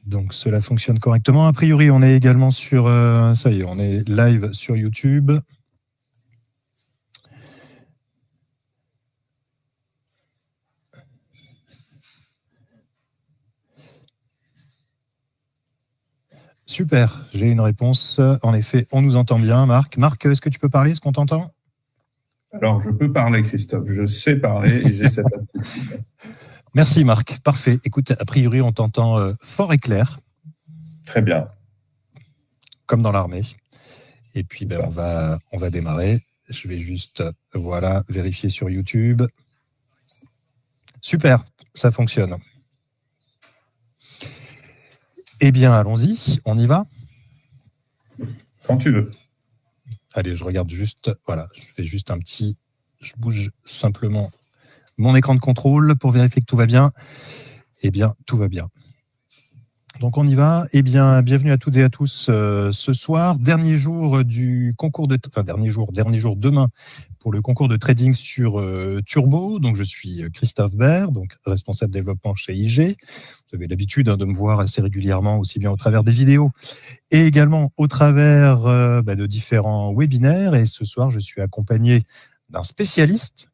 Donc cela fonctionne correctement. A priori, on est également sur... ça y est, on est live sur YouTube. Super, j'ai une réponse. En effet, on nous entend bien, Marc. Marc, est-ce que tu peux parler? Est-ce qu'on t'entend? Alors, je peux parler, Christophe. Je sais parler et j'ai cette aptitude. Merci, Marc. Parfait. Écoute, a priori, on t'entend fort et clair. Très bien. Comme dans l'armée. Et puis, on va démarrer. Je vais juste, vérifier sur YouTube. Super, ça fonctionne. Eh bien, allons-y, on y va? Quand tu veux. Allez, je regarde juste, je fais juste je bouge simplement mon écran de contrôle pour vérifier que tout va bien. Eh bien, tout va bien. Donc, on y va. Eh bien, bienvenue à toutes et à tous ce soir. Dernier jour du concours dernier jour demain pour le concours de trading sur Turbo. Donc, je suis Christophe Baird, donc responsable développement chez IG. Vous avez l'habitude de me voir assez régulièrement, aussi bien au travers des vidéos et également au travers de différents webinaires. Et ce soir, je suis accompagné d'un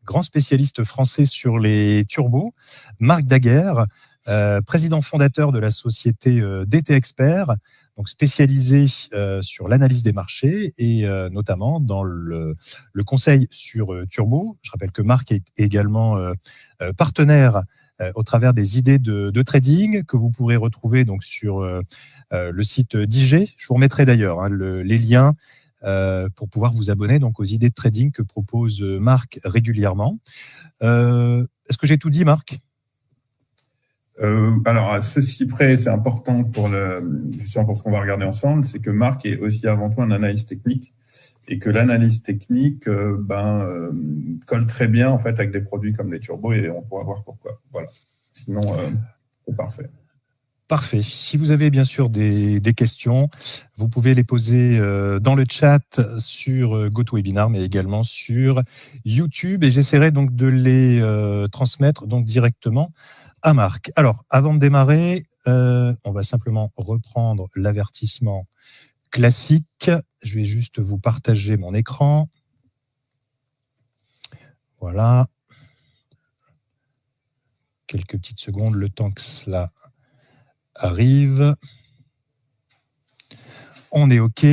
grand spécialiste français sur les turbos, Marc Daguerre, président fondateur de la société DT Expert, donc spécialisé sur l'analyse des marchés et notamment dans le conseil sur turbo. Je rappelle que Marc est également partenaire au travers des idées de trading que vous pourrez retrouver donc sur le site d'IG. Je vous remettrai d'ailleurs les liens pour pouvoir vous abonner donc aux idées de trading que propose Marc régulièrement. Est-ce que j'ai tout dit, Marc? Alors, à ceci près, c'est important justement pour ce qu'on va regarder ensemble, c'est que Marc est aussi avant tout un analyste technique et que l'analyse technique colle très bien en fait avec des produits comme les turbos et on pourra voir pourquoi. Voilà. Sinon, c'est parfait. Parfait. Si vous avez bien sûr des questions, vous pouvez les poser dans le chat sur GoToWebinar, mais également sur YouTube. Et j'essaierai donc de les transmettre donc directement à Marc. Alors, avant de démarrer, on va simplement reprendre l'avertissement classique. Je vais juste vous partager mon écran. Voilà. Quelques petites secondes, le temps que cela arrive. On est OK.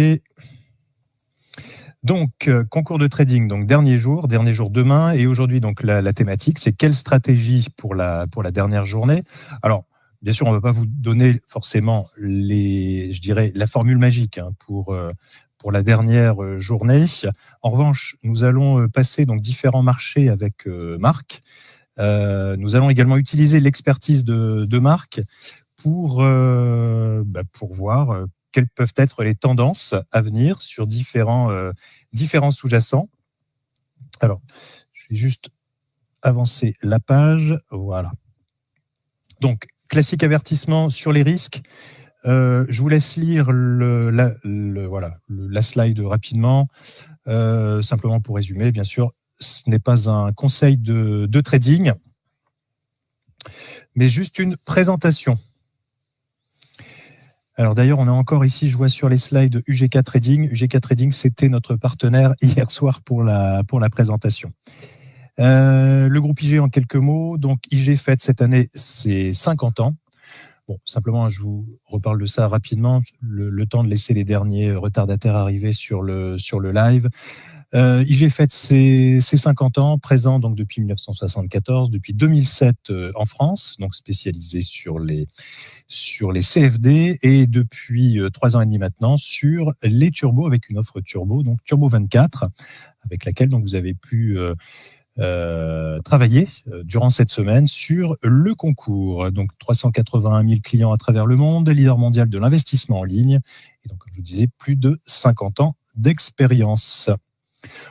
Donc, concours de trading, donc dernier jour demain. Et aujourd'hui, donc la thématique, c'est quelle stratégie pour la dernière journée. Alors, bien sûr, on ne va pas vous donner forcément la formule magique pour la dernière journée. En revanche, nous allons passer donc différents marchés avec Marc. Nous allons également utiliser l'expertise de Marc pour voir quelles peuvent être les tendances à venir sur différents sous-jacents. Alors, je vais juste avancer la page. Voilà. Donc, classique avertissement sur les risques. Je vous laisse lire la slide rapidement. Simplement pour résumer, bien sûr, ce n'est pas un conseil de trading, mais juste une présentation. Alors d'ailleurs, on est encore ici, je vois sur les slides UGK Trading. UGK Trading, c'était notre partenaire hier soir pour la présentation. Le groupe IG en quelques mots. Donc IG fête cette année ses 50 ans. Bon, simplement, je vous reparle de ça rapidement, le temps de laisser les derniers retardataires arriver sur le live. IG fête ses 50 ans, présent donc depuis 1974, depuis 2007 en France, donc spécialisé sur les CFD et depuis 3 ans et demi maintenant sur les turbos avec une offre turbo, donc Turbo 24, avec laquelle donc vous avez pu travailler durant cette semaine sur le concours. Donc 381 000 clients à travers le monde, leader mondial de l'investissement en ligne et donc comme je vous disais, plus de 50 ans d'expérience.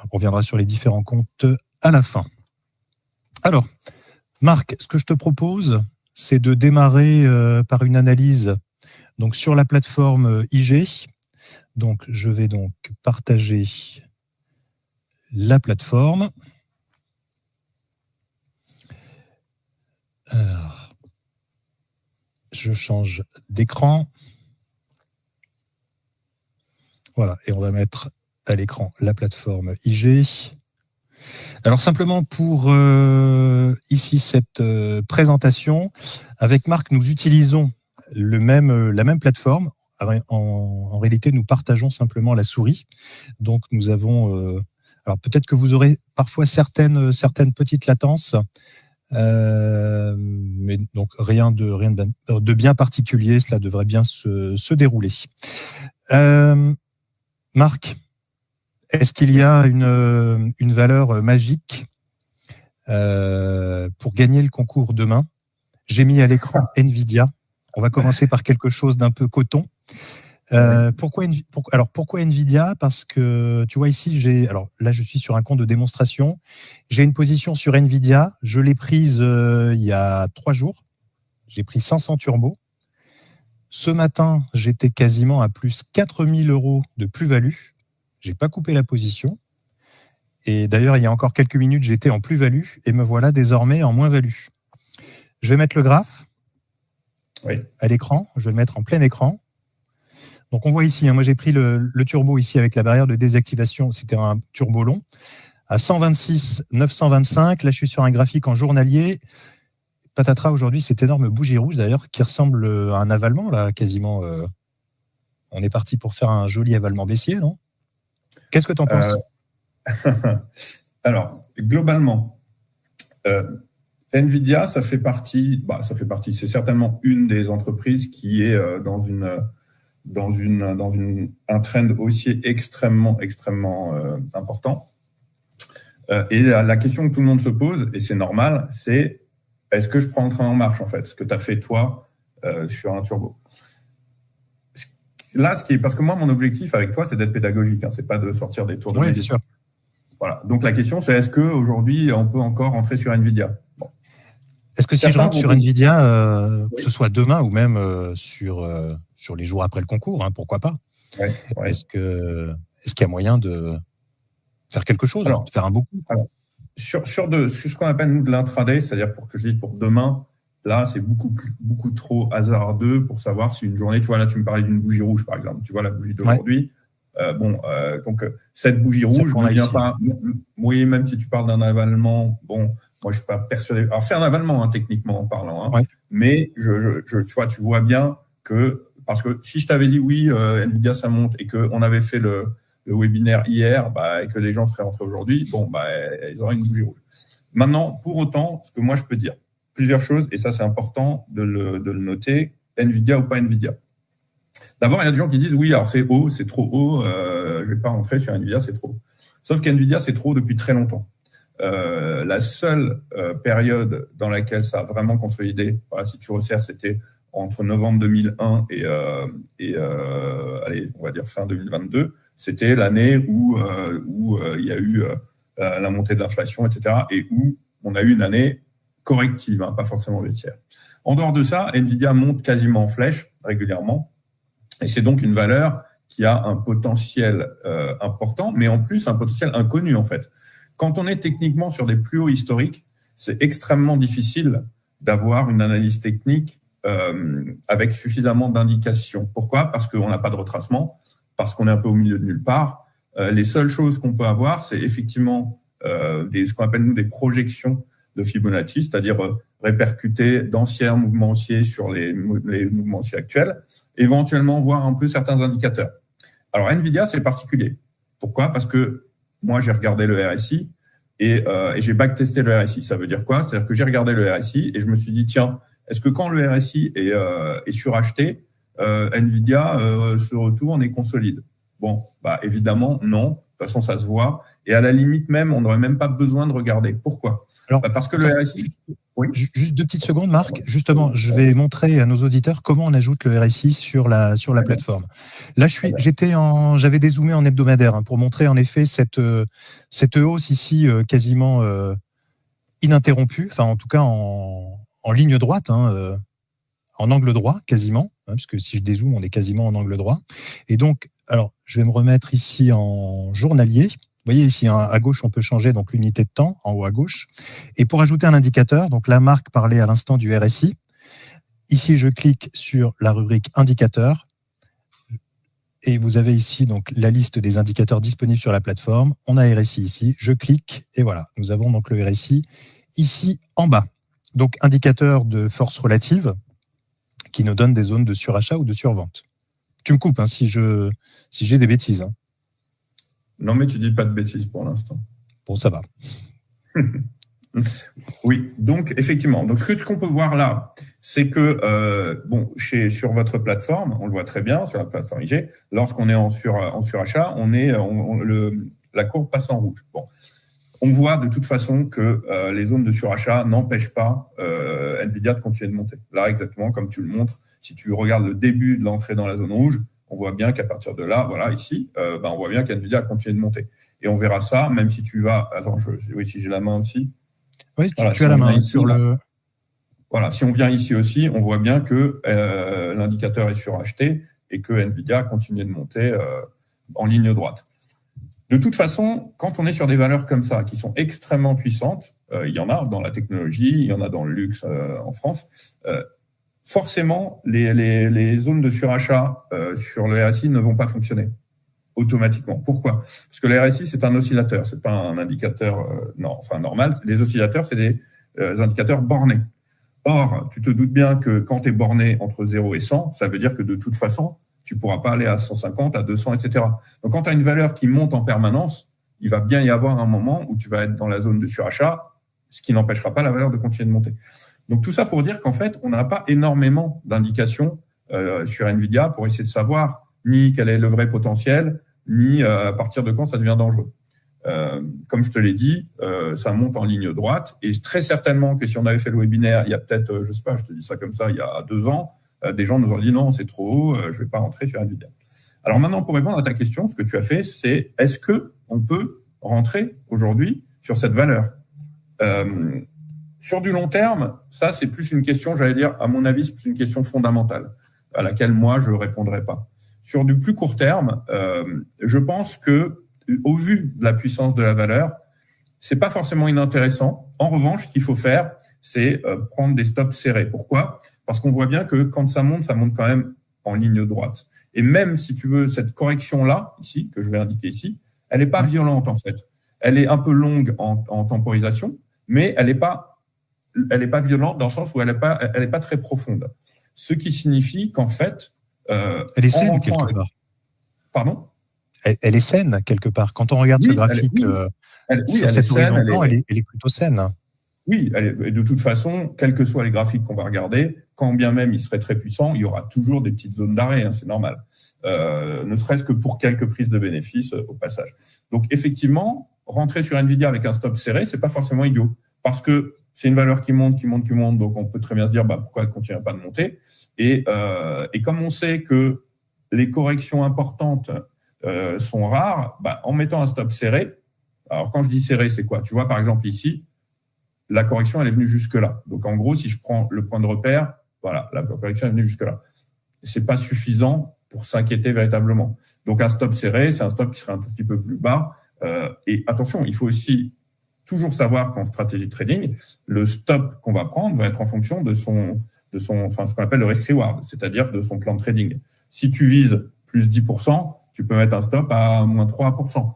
On reviendra sur les différents comptes à la fin. Alors, Marc, ce que je te propose, c'est de démarrer par une analyse donc, sur la plateforme IG. Donc, je vais donc partager la plateforme. Alors, Je change d'écran. Voilà, et on va mettre à l'écran la plateforme IG. Alors simplement pour ici cette présentation, avec Marc, nous utilisons la même plateforme. En réalité, nous partageons simplement la souris. Donc nous avons... alors peut-être que vous aurez parfois certaines petites latences, mais donc rien de bien particulier. Cela devrait bien se dérouler. Marc, est-ce qu'il y a une valeur magique pour gagner le concours demain? J'ai mis à l'écran NVIDIA. On va commencer par quelque chose d'un peu coton. Pourquoi NVIDIA? Parce que tu vois ici, alors là je suis sur un compte de démonstration. J'ai une position sur NVIDIA. Je l'ai prise il y a 3 jours. J'ai pris 500 turbo. Ce matin, j'étais quasiment à plus 4000 € de plus-value. J'ai pas coupé la position. Et d'ailleurs, il y a encore quelques minutes, j'étais en plus-value et me voilà désormais en moins-value. Je vais mettre le graphe à l'écran. Je vais le mettre en plein écran. Donc, on voit ici, moi j'ai pris le turbo ici avec la barrière de désactivation. C'était un turbo long à 126 925. Là, je suis sur un graphique en journalier. Patatras, aujourd'hui, cette énorme bougie rouge d'ailleurs qui ressemble à un avalement, là, quasiment. On est parti pour faire un joli avalement baissier, non? Qu'est-ce que tu en penses? Alors, globalement, NVIDIA, ça fait partie, c'est certainement une des entreprises qui est dans un trend haussier extrêmement important. Et la question que tout le monde se pose, et c'est normal, c'est est-ce que je prends le train en marche, en fait, ce que tu as fait, toi, sur un turbo. Là, parce que moi, mon objectif avec toi, c'est d'être pédagogique, hein, c'est pas de sortir des tours de magie. Oui, bien sûr. Voilà. Donc, la question, c'est est-ce qu'aujourd'hui, on peut encore rentrer sur NVIDIA? Bon. Est-ce que si je rentre sur NVIDIA, que ce soit demain ou même sur les jours après le concours, hein, pourquoi pas? Est-ce qu'il y a moyen de faire quelque chose, de faire un beau coup? Sur ce qu'on appelle, nous, de l'intraday, c'est-à-dire pour demain, là, c'est beaucoup trop hasardeux pour savoir si une journée, tu vois, là, tu me parlais d'une bougie rouge, par exemple. Tu vois la bougie d'aujourd'hui. Donc, cette bougie rouge ne vient pas. Oui, même si tu parles d'un avalement, bon, moi, je ne suis pas persuadé. Alors, c'est un avalement, hein, techniquement en parlant. Hein, mais tu vois bien que. Parce que si je t'avais dit oui, NVIDIA, ça monte, et qu'on avait fait le webinaire hier, et que les gens seraient rentrés aujourd'hui, ils auraient une bougie rouge. Maintenant, pour autant, ce que moi, je peux dire, plusieurs choses, et ça, c'est important de le noter, NVIDIA ou pas NVIDIA. D'abord, il y a des gens qui disent, oui, alors c'est haut, c'est trop haut, je ne vais pas rentrer sur NVIDIA, c'est trop. Sauf qu'NVIDIA, c'est trop depuis très longtemps. La seule période dans laquelle ça a vraiment consolidé, si tu resserres, c'était entre novembre 2001 et allez, on va dire fin 2022, c'était l'année où il y a eu la montée de l'inflation, etc., et où on a eu une année corrective, hein, pas forcément baissière. En dehors de ça, NVIDIA monte quasiment en flèche régulièrement, et c'est donc une valeur qui a un potentiel important, mais en plus un potentiel inconnu en fait. Quand on est techniquement sur des plus hauts historiques, c'est extrêmement difficile d'avoir une analyse technique avec suffisamment d'indications. Pourquoi? Parce qu'on n'a pas de retracement, parce qu'on est un peu au milieu de nulle part. Les seules choses qu'on peut avoir, c'est effectivement ce qu'on appelle nous des projections de Fibonacci, c'est-à-dire répercuter d'anciens mouvements haussiers sur les mouvements haussiers actuels, éventuellement voir un peu certains indicateurs. Alors NVIDIA, c'est particulier. Pourquoi? Parce que moi, j'ai regardé le RSI et j'ai backtesté le RSI. Ça veut dire quoi? C'est-à-dire que j'ai regardé le RSI et je me suis dit, tiens, est-ce que quand le RSI est suracheté, NVIDIA se retourne et consolide? Bon, évidemment, non. De toute façon, ça se voit. Et à la limite même, on n'aurait même pas besoin de regarder. Pourquoi? Alors, parce que le RSI... Oui. Juste 2 petites secondes, Marc. Justement, je vais montrer à nos auditeurs comment on ajoute le RSI sur la plateforme. Là, j'avais dézoomé en hebdomadaire, hein, pour montrer en effet cette hausse ici quasiment ininterrompue, enfin en tout cas en ligne droite, hein, en angle droit quasiment, hein, parce que si je dézoome, on est quasiment en angle droit. Et donc, alors, je vais me remettre ici en journalier. Vous voyez ici, hein, à gauche, on peut changer donc l'unité de temps, en haut à gauche. Et pour ajouter un indicateur, donc là, Marc parlait à l'instant du RSI. Ici, je clique sur la rubrique indicateurs. Et vous avez ici donc la liste des indicateurs disponibles sur la plateforme. On a RSI ici. Je clique et voilà, nous avons donc le RSI ici en bas. Donc, indicateur de force relative qui nous donne des zones de surachat ou de survente. Tu me coupes si j'ai des bêtises. Non, mais tu dis pas de bêtises pour l'instant. Bon, ça va. Oui, donc effectivement. Donc, ce qu'on peut voir là, c'est que sur votre plateforme, on le voit très bien sur la plateforme IG, lorsqu'on est en surachat, la courbe passe en rouge. Bon. On voit de toute façon que les zones de surachat n'empêchent pas NVIDIA de continuer de monter. Là, exactement comme tu le montres, si tu regardes le début de l'entrée dans la zone rouge, on voit bien qu'à partir de là, voilà, ici, on voit bien qu'NVIDIA a continué de monter. Et on verra ça, même si tu vas... Attends, si j'ai la main aussi. Oui, tu as la main ici, sur le... Voilà, si on vient ici aussi, on voit bien que l'indicateur est suracheté et que NVIDIA continue de monter en ligne droite. De toute façon, quand on est sur des valeurs comme ça, qui sont extrêmement puissantes, il y en a dans la technologie, il y en a dans le luxe en France, forcément, les zones de surachat sur le RSI ne vont pas fonctionner automatiquement. Pourquoi ? Parce que le RSI, c'est un oscillateur, c'est pas un indicateur normal. Les oscillateurs, c'est des indicateurs bornés. Or, tu te doutes bien que quand tu es borné entre 0 et 100, ça veut dire que de toute façon, tu ne pourras pas aller à 150, à 200, etc. Donc, quand tu as une valeur qui monte en permanence, il va bien y avoir un moment où tu vas être dans la zone de surachat, ce qui n'empêchera pas la valeur de continuer de monter. Donc, tout ça pour dire qu'en fait, on n'a pas énormément d'indications sur NVIDIA pour essayer de savoir ni quel est le vrai potentiel, ni à partir de quand ça devient dangereux. Comme je te l'ai dit, ça monte en ligne droite et très certainement que si on avait fait le webinaire il y a peut-être, je sais pas, je te dis ça comme ça, il y a 2 ans, des gens nous ont dit non, c'est trop haut, je ne vais pas rentrer sur NVIDIA. Alors maintenant, pour répondre à ta question, ce que tu as fait, c'est est-ce qu'on peut rentrer aujourd'hui sur cette valeur ? Sur du long terme, ça c'est plus une question, j'allais dire, à mon avis, c'est plus une question fondamentale à laquelle moi je ne répondrai pas. Sur du plus court terme, je pense que au vu de la puissance de la valeur, c'est pas forcément inintéressant. En revanche, ce qu'il faut faire, c'est prendre des stops serrés. Pourquoi ? Parce qu'on voit bien que quand ça monte quand même en ligne droite. Et même si tu veux, cette correction-là, ici, que je vais indiquer ici, elle n'est pas violente en fait. Elle est un peu longue en temporisation, mais elle n'est pas violente dans le sens où elle n'est pas très profonde. Ce qui signifie qu'en fait, elle est saine quelque part. Pardon ? Elle est saine quelque part. Quand on regarde ce graphique sur cet horizon temps, elle est plutôt saine. Oui, et de toute façon, quels que soient les graphiques qu'on va regarder, quand bien même il serait très puissant, il y aura toujours des petites zones d'arrêt, c'est normal. Ne serait-ce que pour quelques prises de bénéfices au passage. Donc effectivement, rentrer sur NVIDIA avec un stop serré, c'est pas forcément idiot, parce que c'est une valeur qui monte, donc on peut très bien se dire pourquoi elle ne continue pas de monter. Et comme on sait que les corrections importantes sont rares, en mettant un stop serré, alors quand je dis serré, c'est quoi ? Tu vois, par exemple ici, la correction, elle est venue jusque-là. Donc, en gros, si je prends le point de repère, voilà, la correction est venue jusque-là. Ce n'est pas suffisant pour s'inquiéter véritablement. Donc, un stop serré, c'est un stop qui serait un tout petit peu plus bas. Et attention, il faut aussi toujours savoir qu'en stratégie de trading, le stop qu'on va prendre va être en fonction de ce qu'on appelle le risk-reward, c'est-à-dire de son plan de trading. Si tu vises plus 10%, tu peux mettre un stop à moins 3%.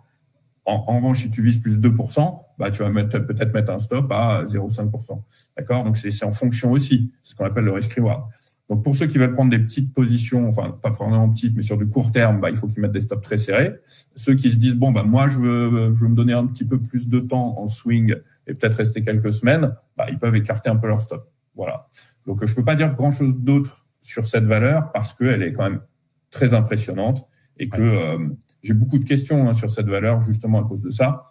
En revanche, si tu vises plus 2%, tu vas peut-être mettre un stop à 0,5%. D'accord ? Donc, c'est en fonction aussi. C'est ce qu'on appelle le risk-reward. Donc, pour ceux qui veulent prendre des petites positions, enfin, pas vraiment petites, mais sur du court terme, il faut qu'ils mettent des stops très serrés. Ceux qui se disent, moi, je veux me donner un petit peu plus de temps en swing et peut-être rester quelques semaines, ils peuvent écarter un peu leur stop. Voilà. Donc, je ne peux pas dire grand-chose d'autre sur cette valeur parce qu'elle est quand même très impressionnante et que j'ai beaucoup de questions sur cette valeur justement à cause de ça.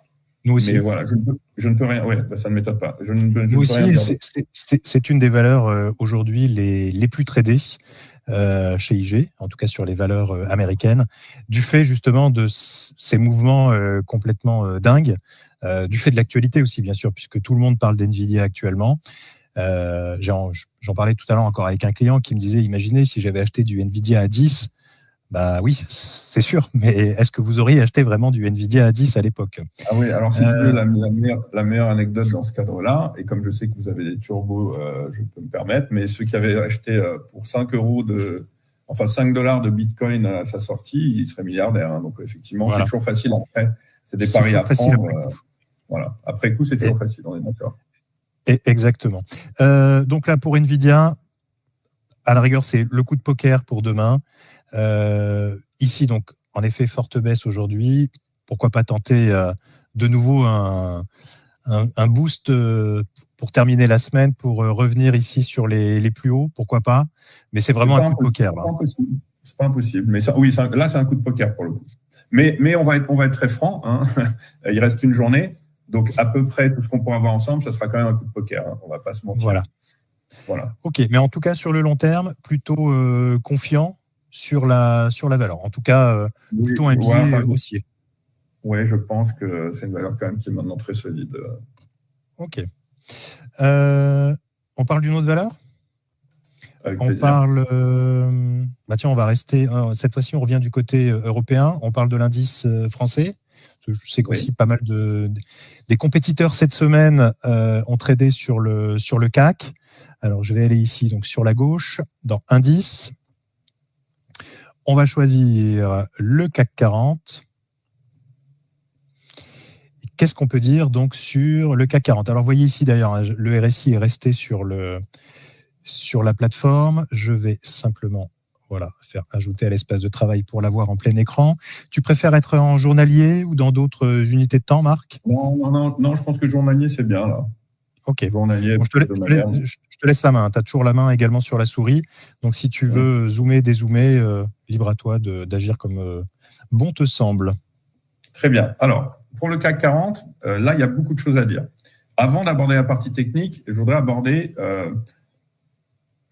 Nous aussi. Mais voilà, je ne peux rien. Ouais, ça ne m'étonne pas. Nous aussi, c'est une des valeurs aujourd'hui les plus tradées chez IG, en tout cas sur les valeurs américaines, du fait justement de ces mouvements complètement dingues, du fait de l'actualité aussi, bien sûr, puisque tout le monde parle d'NVIDIA actuellement. J'en parlais tout à l'heure encore avec un client qui me disait, imaginez si j'avais acheté du NVIDIA à 10, Bah oui, c'est sûr. Mais est-ce que vous auriez acheté vraiment du Nvidia à 10 à l'époque? Ah oui, alors si tu veux la meilleure anecdote dans ce cadre-là, et comme je sais que vous avez des turbos, je peux me permettre, mais ceux qui avaient acheté pour 5 euros enfin 5 dollars de Bitcoin à sa sortie, ils seraient milliardaires. Hein. Donc effectivement, Voilà. C'est toujours facile après. C'est des paris à prendre. Voilà. Après coup, c'est toujours facile, on est d'accord. Exactement. Donc là, pour Nvidia, à la rigueur, c'est le coup de poker pour demain. Ici, donc, en effet, forte baisse aujourd'hui. Pourquoi pas tenter de nouveau un boost pour terminer la semaine, pour revenir ici sur les plus hauts, pourquoi pas. Mais c'est vraiment un coup de poker. C'est pas impossible. Mais ça, oui, là, c'est un coup de poker pour le coup. Mais on va être très franc. Hein. Il reste une journée. Donc, à peu près tout ce qu'on pourra voir ensemble, ça sera quand même un coup de poker. Hein. On ne va pas se mentir. Voilà. OK. Mais en tout cas, sur le long terme, plutôt confiant sur la valeur. En tout cas, plutôt un billet haussier. Oui, je pense que c'est une valeur quand même qui est maintenant très solide. OK. On parle d'une autre valeur ? On parle. Tiens, on va rester. Cette fois-ci, on revient du côté européen. On parle de l'indice français. Je sais qu'aussi pas mal des compétiteurs cette semaine ont tradé sur le CAC. Alors, je vais aller ici, donc sur la gauche, dans indice. On va choisir le CAC 40. Qu'est-ce qu'on peut dire donc sur le CAC 40 ? Alors, vous voyez ici d'ailleurs, le RSI est resté sur la plateforme. Je vais simplement faire ajouter à l'espace de travail pour l'avoir en plein écran. Tu préfères être en journalier ou dans d'autres unités de temps, Marc ? Non, je pense que journalier, c'est bien là. Ok. Journalier, bon, je te laisse la main. Tu as toujours la main également sur la souris. Donc, si tu veux zoomer, dézoomer, libre à toi d'agir comme bon te semble. Très bien. Alors, pour le CAC 40, là, il y a beaucoup de choses à dire. Avant d'aborder la partie technique, je voudrais aborder...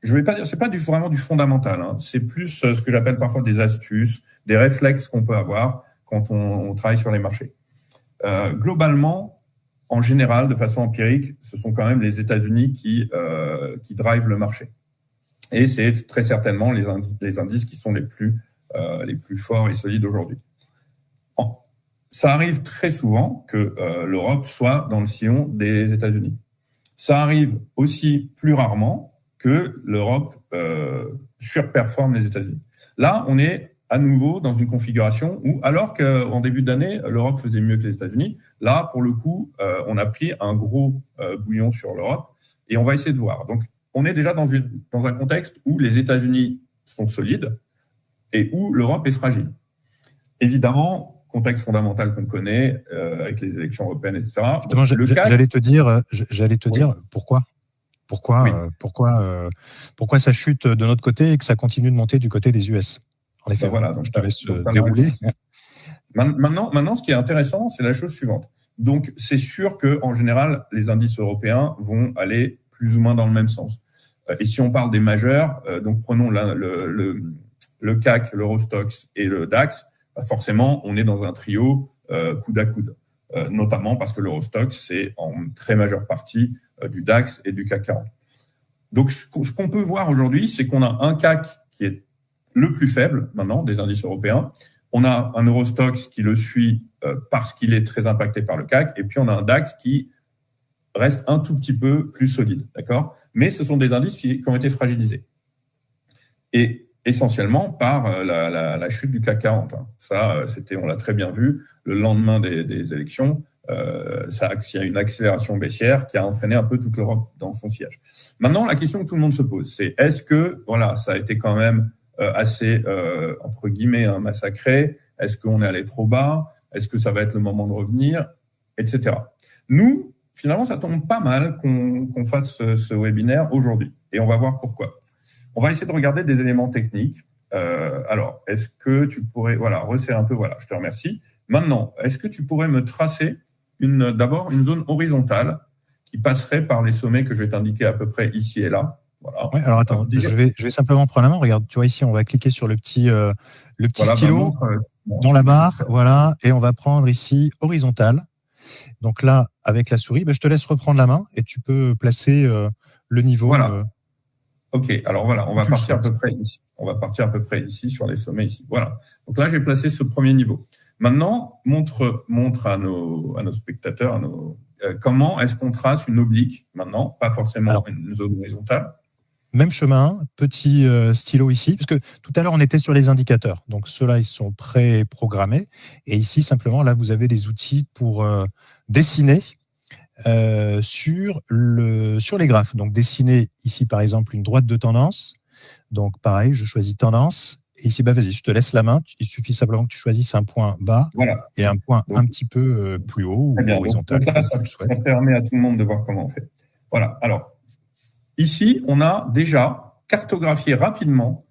je vais pas dire, c'est pas vraiment du fondamental. Hein. C'est plus ce que j'appelle parfois des astuces, des réflexes qu'on peut avoir quand on travaille sur les marchés. Globalement, en général, de façon empirique, ce sont quand même les États-Unis qui drivent le marché. Et c'est très certainement les indices qui sont les plus forts et solides aujourd'hui. Ça arrive très souvent que l'Europe soit dans le sillon des États-Unis. Ça arrive aussi plus rarement que l'Europe surperforme les États-Unis. Là, on est à nouveau dans une configuration où, alors qu'en début d'année, l'Europe faisait mieux que les États-Unis, là, pour le coup, on a pris un gros bouillon sur l'Europe et on va essayer de voir. Donc, on est déjà dans un contexte où les États-Unis sont solides et où l'Europe est fragile. Évidemment, contexte fondamental qu'on connaît avec les élections européennes, etc. Justement, j'allais te dire pourquoi. Pourquoi ça chute de notre côté et que ça continue de monter du côté des US? En effet, donc je te laisse dérouler. Maintenant, ce qui est intéressant, c'est la chose suivante. Donc, c'est sûr qu'en général, les indices européens vont aller plus ou moins dans le même sens. Et si on parle des majeurs, donc prenons le CAC, l'Eurostoxx et le DAX, forcément, on est dans un trio coude à coude, notamment parce que l'Eurostoxx, c'est en très majeure partie du DAX et du CAC 40. Donc, ce qu'on peut voir aujourd'hui, c'est qu'on a un CAC qui est le plus faible maintenant des indices européens. On a un Eurostoxx qui le suit parce qu'il est très impacté par le CAC, et puis on a un DAX qui reste un tout petit peu plus solide, d'accord ? Mais ce sont des indices qui ont été fragilisés. Et essentiellement par la chute du CAC 40. Ça, on l'a très bien vu, le lendemain des élections, il y a une accélération baissière qui a entraîné un peu toute l'Europe dans son sillage. Maintenant, la question que tout le monde se pose, c'est est-ce que ça a été quand même assez, entre guillemets, massacré? Est-ce qu'on est allé trop bas? Est-ce que ça va être le moment de revenir? Etc. Nous, finalement, ça tombe pas mal qu'on fasse ce webinaire aujourd'hui. Et on va voir pourquoi. On va essayer de regarder des éléments techniques. Alors, est-ce que tu pourrais... resserrer un peu. Je te remercie. Maintenant, est-ce que tu pourrais me tracer d'abord une zone horizontale qui passerait par les sommets que je vais t'indiquer à peu près ici et là. Voilà. Ouais, alors attends, je vais simplement prendre la main. Regarde, tu vois ici, on va cliquer sur le petit stylo dans la barre, et on va prendre ici horizontal. Donc là, avec la souris, je te laisse reprendre la main et tu peux placer le niveau. Ok, alors voilà, on va Tu partir à souhaites. peu près ici. On va partir à peu près ici, sur les sommets ici. Voilà. Donc là, j'ai placé ce premier niveau. Maintenant, montre à nos spectateurs, comment est-ce qu'on trace une oblique maintenant, pas forcément Alors, une zone horizontale. même chemin, petit stylo ici, parce que tout à l'heure, on était sur les indicateurs. Donc, ceux-là, ils sont pré-programmés. Et ici, simplement, là, vous avez des outils pour dessiner sur les graphes. Donc, dessiner ici, par exemple, une droite de tendance. Donc, pareil, je choisis tendance. Et ici, vas-y, je te laisse la main. Il suffit simplement que tu choisisses un point bas Voilà. et un point Donc, un petit peu plus haut très ou bien. horizontal, Donc là, comme ça tu le souhaites. permet à tout le monde de voir comment on fait. Voilà. Alors, ici, on a déjà cartographié rapidement,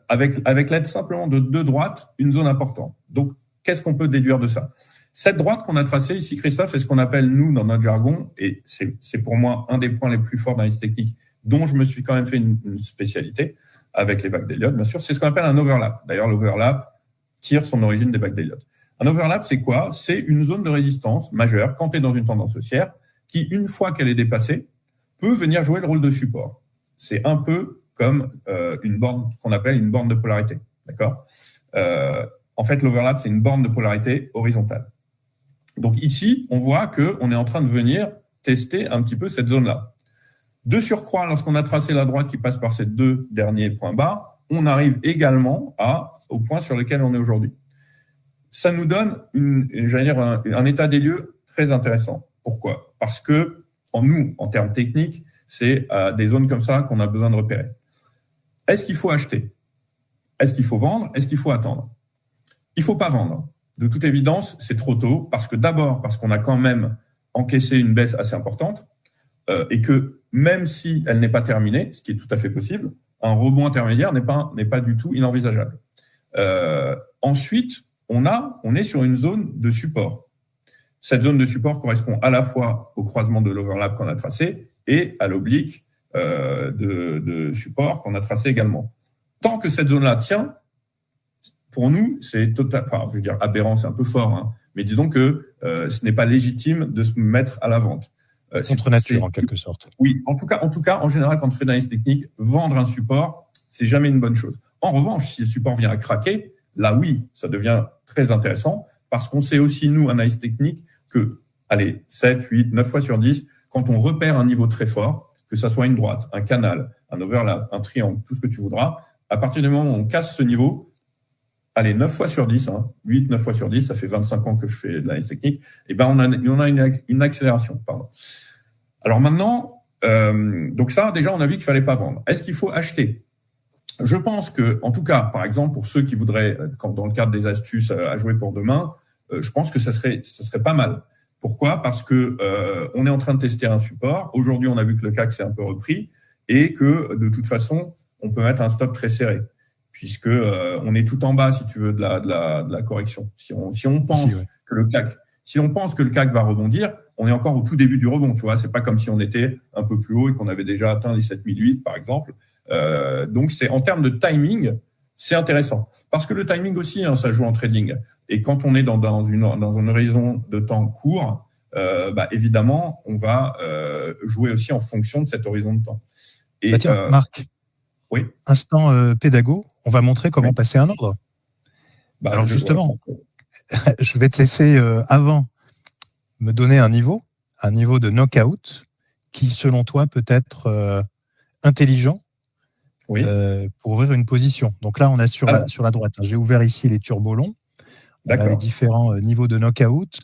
avec l'aide simplement de deux droites, une zone importante. Donc, qu'est-ce qu'on peut déduire de ça? Cette droite qu'on a tracée ici, Christophe, c'est ce qu'on appelle, nous, dans notre jargon, et c'est pour moi un des points les plus forts d'analyse technique, dont je me suis quand même fait une spécialité, avec les vagues d'Elliott, bien sûr, c'est ce qu'on appelle un overlap. D'ailleurs, l'overlap tire son origine des vagues d'Elliott. Un overlap, c'est quoi? C'est une zone de résistance majeure, quand tu es dans une tendance haussière, qui, une fois qu'elle est dépassée, peut venir jouer le rôle de support. C'est un peu comme une borne qu'on appelle une borne de polarité. D'accord? En fait, l'overlap, c'est une borne de polarité horizontale. Donc ici, on voit qu'on est en train de venir tester un petit peu cette zone-là. De surcroît, lorsqu'on a tracé la droite qui passe par ces deux derniers points bas, on arrive également au point sur lequel on est aujourd'hui. Ça nous donne un état des lieux très intéressant. Pourquoi? Parce que en termes techniques, c'est des zones comme ça qu'on a besoin de repérer. Est-ce qu'il faut acheter? Est-ce qu'il faut vendre? Est-ce qu'il faut attendre? Il ne faut pas vendre. De toute évidence, c'est trop tôt, parce qu'on a quand même encaissé une baisse assez importante, et que même si elle n'est pas terminée, ce qui est tout à fait possible, un rebond intermédiaire n'est pas du tout inenvisageable. Ensuite, on est sur une zone de support. Cette zone de support correspond à la fois au croisement de l'overlap qu'on a tracé et à l'oblique de support qu'on a tracé également. Tant que cette zone-là tient, pour nous, c'est aberrant, c'est un peu fort, hein, mais disons que ce n'est pas légitime de se mettre à la vente. Contre nature, en quelque sorte. Oui, en tout cas, en général, quand on fait de l'analyse technique, vendre un support, c'est jamais une bonne chose. En revanche, si le support vient à craquer, là, oui, ça devient très intéressant, parce qu'on sait aussi, nous, analyse technique, que, 7, 8, 9 fois sur 10, quand on repère un niveau très fort, que ça soit une droite, un canal, un overlap, un triangle, tout ce que tu voudras, à partir du moment où on casse ce niveau, 9 fois sur 10, 8, 9 fois sur 10, ça fait 25 ans que je fais de l'analyse technique, et ben on a une accélération, pardon. Alors maintenant, donc ça, déjà, on a vu qu'il fallait pas vendre. Est-ce qu'il faut acheter? Je pense que, en tout cas, par exemple, pour ceux qui voudraient, dans le cadre des astuces à jouer pour demain, je pense que ça serait pas mal. Pourquoi? Parce que on est en train de tester un support. Aujourd'hui, on a vu que le CAC s'est un peu repris et que, de toute façon, on peut mettre un stop très serré, puisque on est tout en bas, si tu veux, de la correction. Si on pense que le CAC va rebondir, on est encore au tout début du rebond, tu vois. C'est pas comme si on était un peu plus haut et qu'on avait déjà atteint les 7008, par exemple. Donc, c'est en termes de timing, c'est intéressant. Parce que le timing aussi, ça joue en trading. Et quand on est dans un horizon de temps court, évidemment, on va jouer aussi en fonction de cet horizon de temps. Et, tiens, Marc, oui. Instant pédago, on va montrer comment passer un ordre. Alors justement, je vais te laisser avant me donner un niveau de knockout qui, selon toi, peut être intelligent pour ouvrir une position. Donc là, on a sur la droite. J'ai ouvert ici les turbolongs. On a les différents niveaux de knockout.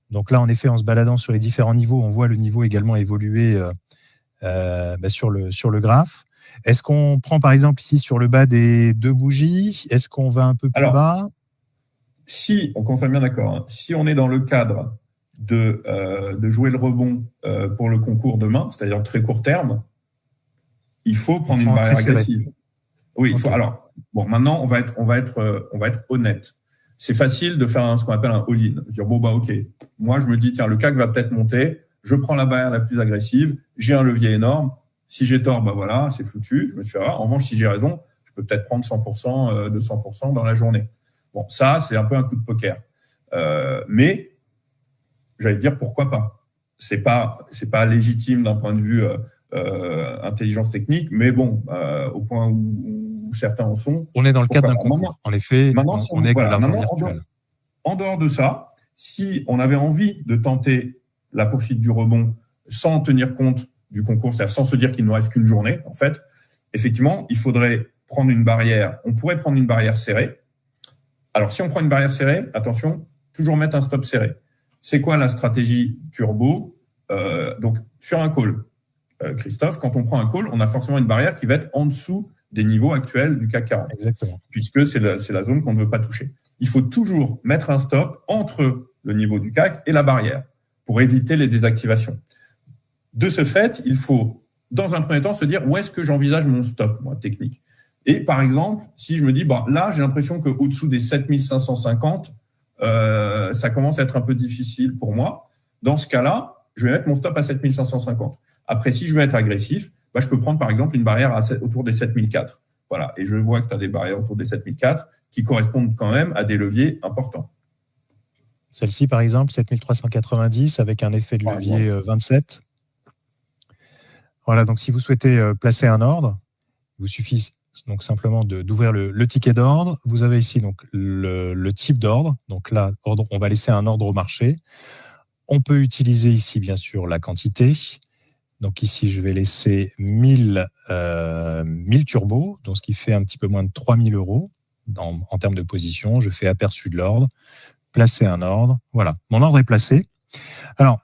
Donc là, en effet, en se baladant sur les différents niveaux, on voit le niveau également évoluer sur le graphe. Est-ce qu'on prend par exemple ici sur le bas des deux bougies? Est-ce qu'on va un peu plus bas? Si, on soit bien d'accord, si on est dans le cadre de jouer le rebond pour le concours demain, c'est-à-dire très court terme, il faut prendre une barrière agressive. Oui, il faut. Alors, maintenant, on va être honnête. C'est facile de faire ce qu'on appelle un all-in. Dire, ok, moi, je me dis, tiens, le CAC va peut-être monter, je prends la barrière la plus agressive, j'ai un levier énorme. Si j'ai tort, voilà, c'est foutu, je me suis En revanche, si j'ai raison, je peux peut-être prendre 100%, 200% dans la journée. Bon, ça, c'est un peu un coup de poker. Mais, j'allais dire, pourquoi pas? C'est pas légitime d'un point de vue intelligence technique, mais bon, au point où certains en sont. On est dans le cadre d'un concours. En effet, on est avec de l'argent virtuel. En dehors de ça, si on avait envie de tenter la poursuite du rebond sans tenir compte du concours, c'est-à-dire sans se dire qu'il ne nous reste qu'une journée, en fait, effectivement, il faudrait prendre une barrière. On pourrait prendre une barrière serrée. Alors, si on prend une barrière serrée, attention, toujours mettre un stop serré. C'est quoi la stratégie turbo? Donc, sur un call, Christophe, quand on prend un call, on a forcément une barrière qui va être en dessous des niveaux actuels du CAC 40. Exactement. Puisque c'est la zone qu'on ne veut pas toucher. Il faut toujours mettre un stop entre le niveau du CAC et la barrière pour éviter les désactivations. De ce fait, il faut, dans un premier temps, se dire où est-ce que j'envisage mon stop, moi, technique. Et par exemple, si je me dis, là, j'ai l'impression qu'au-dessous des 7550, ça commence à être un peu difficile pour moi. Dans ce cas-là, je vais mettre mon stop à 7550. Après, si je veux être agressif, je peux prendre par exemple une barrière autour des 7004. Voilà. Et je vois que tu as des barrières autour des 7004 qui correspondent quand même à des leviers importants. Celle-ci, par exemple, 7390 avec un effet de levier 27. Voilà. Donc, si vous souhaitez placer un ordre, il vous suffit donc simplement d'ouvrir le ticket d'ordre. Vous avez ici donc le type d'ordre. Donc là, on va laisser un ordre au marché. On peut utiliser ici, bien sûr, la quantité. Donc ici, je vais laisser 1000 turbos, donc ce qui fait un petit peu moins de 3000 € en termes de position. Je fais aperçu de l'ordre, placer un ordre. Voilà, mon ordre est placé. Alors,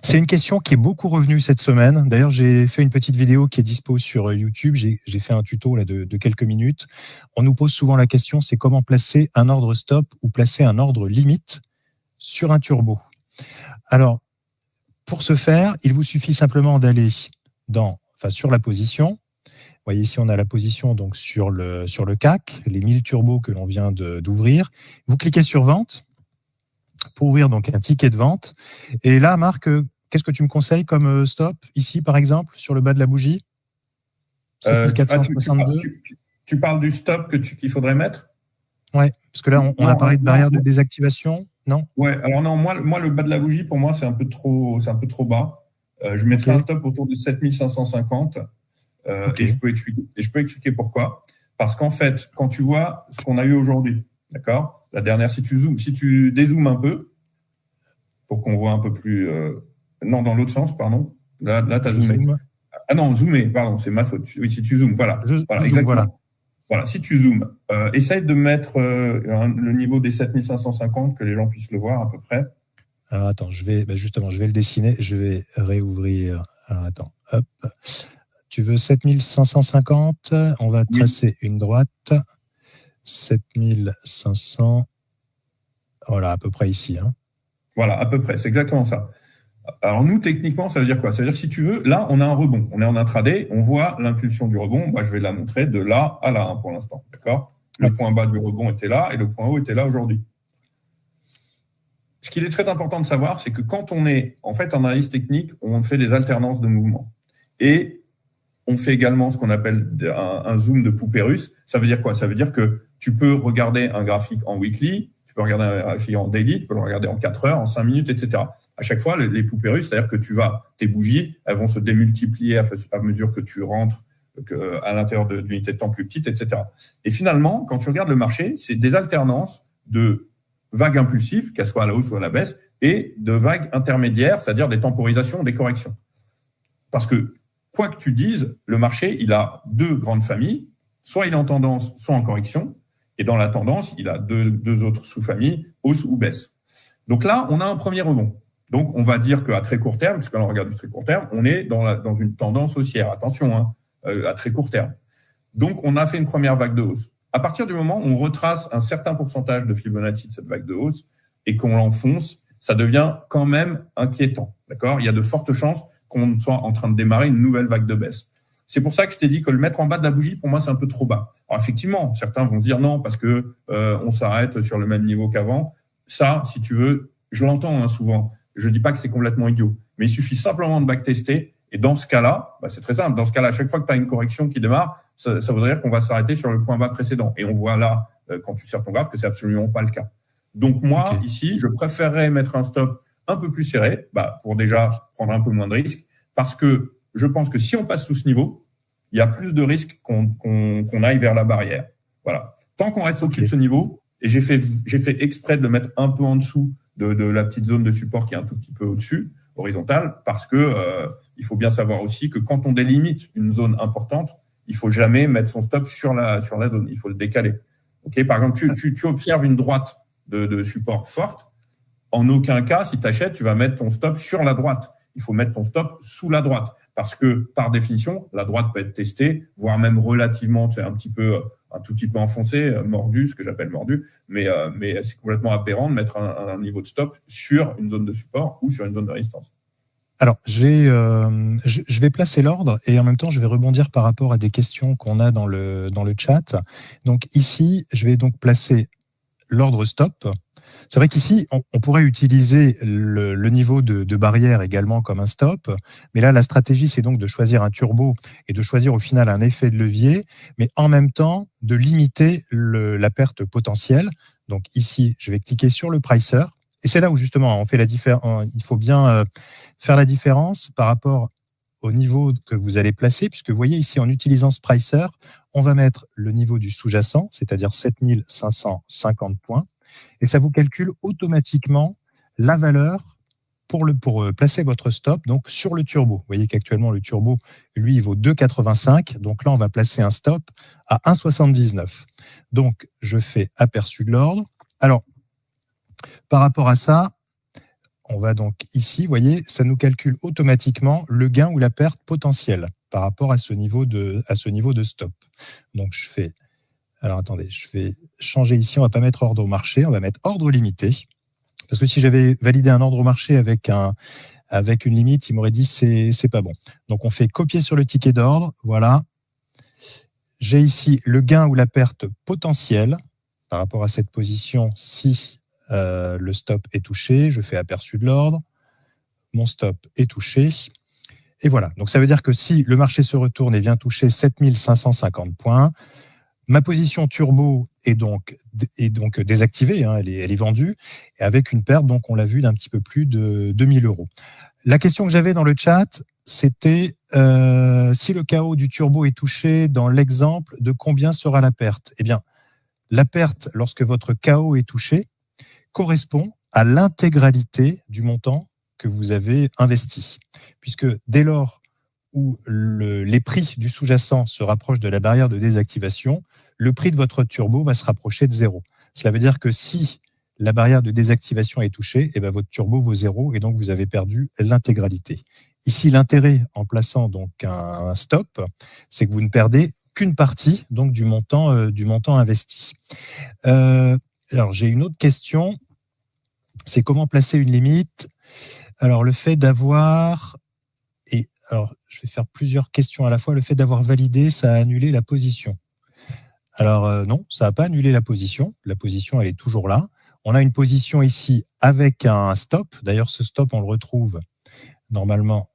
c'est une question qui est beaucoup revenue cette semaine. D'ailleurs, j'ai fait une petite vidéo qui est dispo sur YouTube. J'ai fait un tuto là, de quelques minutes. On nous pose souvent la question, c'est comment placer un ordre stop ou placer un ordre limite sur un turbo. Alors, pour ce faire, il vous suffit simplement d'aller sur la position. Vous voyez ici, on a la position donc sur le CAC, les 1000 turbos que l'on vient d'ouvrir. Vous cliquez sur vente pour ouvrir donc un ticket de vente. Et là, Marc, qu'est-ce que tu me conseilles comme stop ici, par exemple, sur le bas de la bougie 7462. Tu parles du stop qu'il faudrait mettre? Oui, parce que là, on a parlé de barrière de désactivation. Non? Ouais, alors non, moi, le bas de la bougie, pour moi, c'est un peu trop bas. Je mettrais un stop autour de 7550 et je peux expliquer pourquoi. Parce qu'en fait, quand tu vois ce qu'on a eu aujourd'hui, d'accord? La dernière, si tu dézoomes un peu, pour qu'on voit un peu plus... non, dans l'autre sens, pardon. Là tu as zoomé. Ah non, zoomé, pardon, c'est ma faute. Oui, si tu zoomes, voilà. Voilà, exactement. Voilà, si tu zoomes, essaye de mettre le niveau des 7550, que les gens puissent le voir à peu près. Alors attends, je vais le dessiner, je vais réouvrir. Alors attends, hop. Tu veux 7550, on va tracer une droite. 7500, voilà, à peu près ici. Hein. Voilà, à peu près, c'est exactement ça. Alors nous, techniquement, ça veut dire quoi? Ça veut dire que si tu veux, là, on a un rebond. On est en intraday, on voit l'impulsion du rebond. Je vais la montrer de là à là pour l'instant. D'accord? Le point bas du rebond était là et le point haut était là aujourd'hui. Ce qu'il est très important de savoir, c'est que quand on est en fait en analyse technique, on fait des alternances de mouvements. Et on fait également ce qu'on appelle un zoom de poupée russe. Ça veut dire quoi? Ça veut dire que tu peux regarder un graphique en weekly, tu peux regarder un graphique en daily, tu peux le regarder en 4 heures, en 5 minutes, etc. À chaque fois, les poupées russes, c'est-à-dire que tes bougies, elles vont se démultiplier à mesure que tu rentres à l'intérieur d'unités de temps plus petites, etc. Et finalement, quand tu regardes le marché, c'est des alternances de vagues impulsives, qu'elles soient à la hausse ou à la baisse, et de vagues intermédiaires, c'est-à-dire des temporisations, des corrections. Parce que, quoi que tu dises, le marché, il a deux grandes familles, soit il est en tendance, soit en correction, et dans la tendance, il a deux autres sous-familles, hausse ou baisse. Donc là, on a un premier rebond. Donc, on va dire qu'à très court terme, puisqu'on regarde du très court terme, on est dans une tendance haussière. Attention, à très court terme. Donc, on a fait une première vague de hausse. À partir du moment où on retrace un certain pourcentage de Fibonacci de cette vague de hausse et qu'on l'enfonce, ça devient quand même inquiétant. D'accord? Il y a de fortes chances qu'on soit en train de démarrer une nouvelle vague de baisse. C'est pour ça que je t'ai dit que le mettre en bas de la bougie, pour moi, c'est un peu trop bas. Alors, effectivement, certains vont se dire non, parce que on s'arrête sur le même niveau qu'avant. Ça, si tu veux, je l'entends souvent. Je ne dis pas que c'est complètement idiot, mais il suffit simplement de backtester. Et dans ce cas-là, c'est très simple. Dans ce cas-là, à chaque fois que tu as une correction qui démarre, ça voudrait dire qu'on va s'arrêter sur le point bas précédent. Et on voit là, quand tu sers ton graphe, que c'est absolument pas le cas. Donc moi, ici, je préférerais mettre un stop un peu plus serré, pour déjà prendre un peu moins de risques, parce que je pense que si on passe sous ce niveau, il y a plus de risques qu'on aille vers la barrière. Voilà. Tant qu'on reste au-dessus de ce niveau, et j'ai fait exprès de le mettre un peu en dessous de la petite zone de support qui est un tout petit peu au-dessus, horizontale, parce que il faut bien savoir aussi que quand on délimite une zone importante, il faut jamais mettre son stop sur la zone, il faut le décaler. Okay, par exemple, tu observes une droite de support forte, en aucun cas, si tu achètes, tu vas mettre ton stop sur la droite. Il faut mettre ton stop sous la droite. Parce que, par définition, la droite peut être testée, voire même relativement, un tout petit peu enfoncé, mordu, ce que j'appelle mordu. Mais c'est complètement aberrant de mettre un niveau de stop sur une zone de support ou sur une zone de résistance. Alors, je vais placer l'ordre et en même temps, je vais rebondir par rapport à des questions qu'on a dans le chat. Donc ici, je vais donc placer l'ordre stop. C'est vrai qu'ici, on pourrait utiliser le niveau de barrière également comme un stop, mais là, la stratégie, c'est donc de choisir un turbo et de choisir au final un effet de levier, mais en même temps, de limiter la perte potentielle. Donc ici, je vais cliquer sur le pricer. Et c'est là où justement on fait la différence. Il faut bien faire la différence par rapport au niveau que vous allez placer, puisque vous voyez ici en utilisant ce pricer, on va mettre le niveau du sous-jacent, c'est-à-dire 7550 points, et ça vous calcule automatiquement la valeur pour placer votre stop donc sur le turbo. Vous voyez qu'actuellement le turbo, lui, il vaut 2,85, donc là on va placer un stop à 1,79. Donc je fais aperçu de l'ordre. Alors par rapport à ça, on va donc ici, vous voyez, ça nous calcule automatiquement le gain ou la perte potentielle par rapport à ce niveau de stop. Donc je fais, alors attendez, je vais changer ici, on ne va pas mettre ordre au marché, on va mettre ordre limité. Parce que si j'avais validé un ordre au marché avec une limite, il m'aurait dit c'est pas bon. Donc on fait copier sur le ticket d'ordre, voilà. J'ai ici le gain ou la perte potentielle par rapport à cette position si le stop est touché, je fais aperçu de l'ordre, mon stop est touché, et voilà. Donc ça veut dire que si le marché se retourne et vient toucher 7550 points, ma position turbo est donc désactivée, hein, elle est vendue, et avec une perte, donc on l'a vu, d'un petit peu plus de 2000 €. La question que j'avais dans le chat, c'était si le KO du turbo est touché, dans l'exemple, de combien sera la perte? Eh bien, la perte, lorsque votre KO est touché, correspond à l'intégralité du montant que vous avez investi. Puisque dès lors où les prix du sous-jacent se rapprochent de la barrière de désactivation, le prix de votre turbo va se rapprocher de 0. Cela veut dire que si la barrière de désactivation est touchée, eh bien votre turbo vaut 0 et donc vous avez perdu l'intégralité. Ici, l'intérêt en plaçant donc un stop, c'est que vous ne perdez qu'une partie donc du montant investi. Alors, j'ai une autre question, c'est comment placer une limite. Alors, le fait d'avoir, et alors, je vais faire plusieurs questions à la fois, le fait d'avoir validé, ça a annulé la position. Alors, non, ça n'a pas annulé la position, elle est toujours là. On a une position ici avec un stop, d'ailleurs, ce stop, on le retrouve normalement.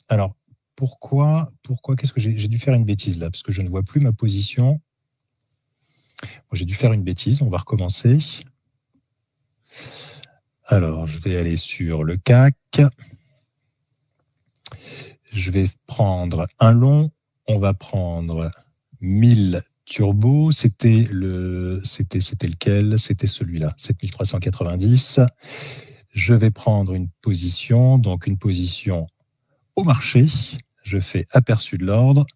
Alors, pourquoi qu'est-ce que j'ai dû faire une bêtise là, parce que je ne vois plus ma position. Bon, j'ai dû faire une bêtise, on va recommencer. Alors, je vais aller sur le CAC. Je vais prendre un long. On va prendre 1000 turbo. C'était lequel? C'était celui-là, 7390. Je vais prendre une position, donc une position au marché. Je fais aperçu de l'ordre.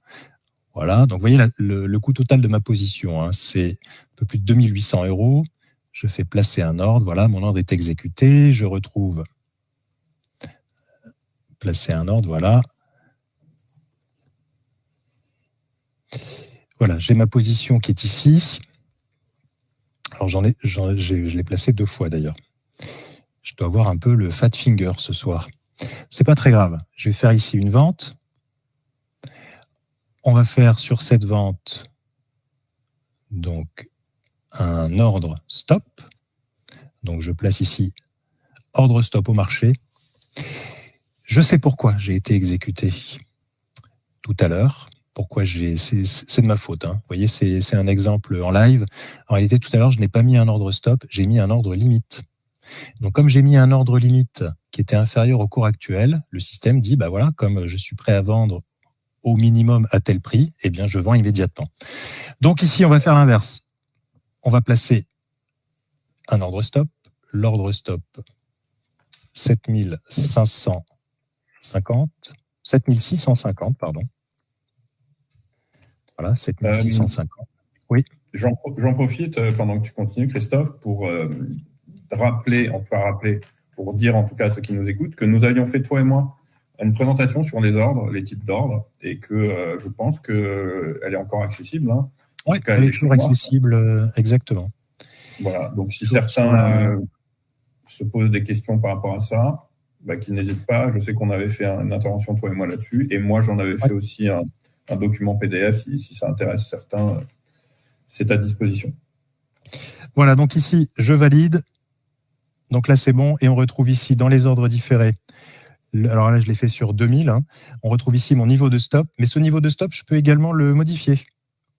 Voilà, donc vous voyez le coût total de ma position, hein, c'est un peu plus de 2800 €. Je fais placer un ordre, voilà, mon ordre est exécuté, je retrouve placer un ordre, voilà. Voilà, j'ai ma position qui est ici. Alors je l'ai placé 2 fois d'ailleurs. Je dois avoir un peu le fat finger ce soir. C'est pas très grave, je vais faire ici une vente. On va faire sur cette vente donc un ordre stop. Donc je place ici ordre stop au marché. Je sais pourquoi j'ai été exécuté tout à l'heure. Pourquoi c'est de ma faute, hein. Vous voyez, c'est un exemple en live. En réalité, tout à l'heure, je n'ai pas mis un ordre stop, j'ai mis un ordre limite. Donc, comme j'ai mis un ordre limite qui était inférieur au cours actuel, le système dit, bah voilà, comme je suis prêt à vendre au minimum à tel prix, eh bien, je vends immédiatement. Donc ici, on va faire l'inverse. On va placer un ordre stop. L'ordre stop 7650, pardon. Voilà, 7650. Oui. J'en profite pendant que tu continues, Christophe, pour pour dire en tout cas à ceux qui nous écoutent, que nous avions fait, toi et moi, une présentation sur les ordres, les types d'ordres, et que je pense qu'elle est encore accessible. Hein. Oui, elle est toujours accessible, exactement. Voilà, donc si certains se posent des questions par rapport à ça, bah, qu'ils n'hésitent pas. Je sais qu'on avait fait une intervention, toi et moi, là-dessus, et moi, j'en avais fait aussi un document PDF, si ça intéresse certains, c'est à disposition. Voilà, donc ici, je valide. Donc là, c'est bon, et on retrouve ici, dans les ordres différés, alors là, je l'ai fait sur 2000, hein. On retrouve ici mon niveau de stop, mais ce niveau de stop, je peux également le modifier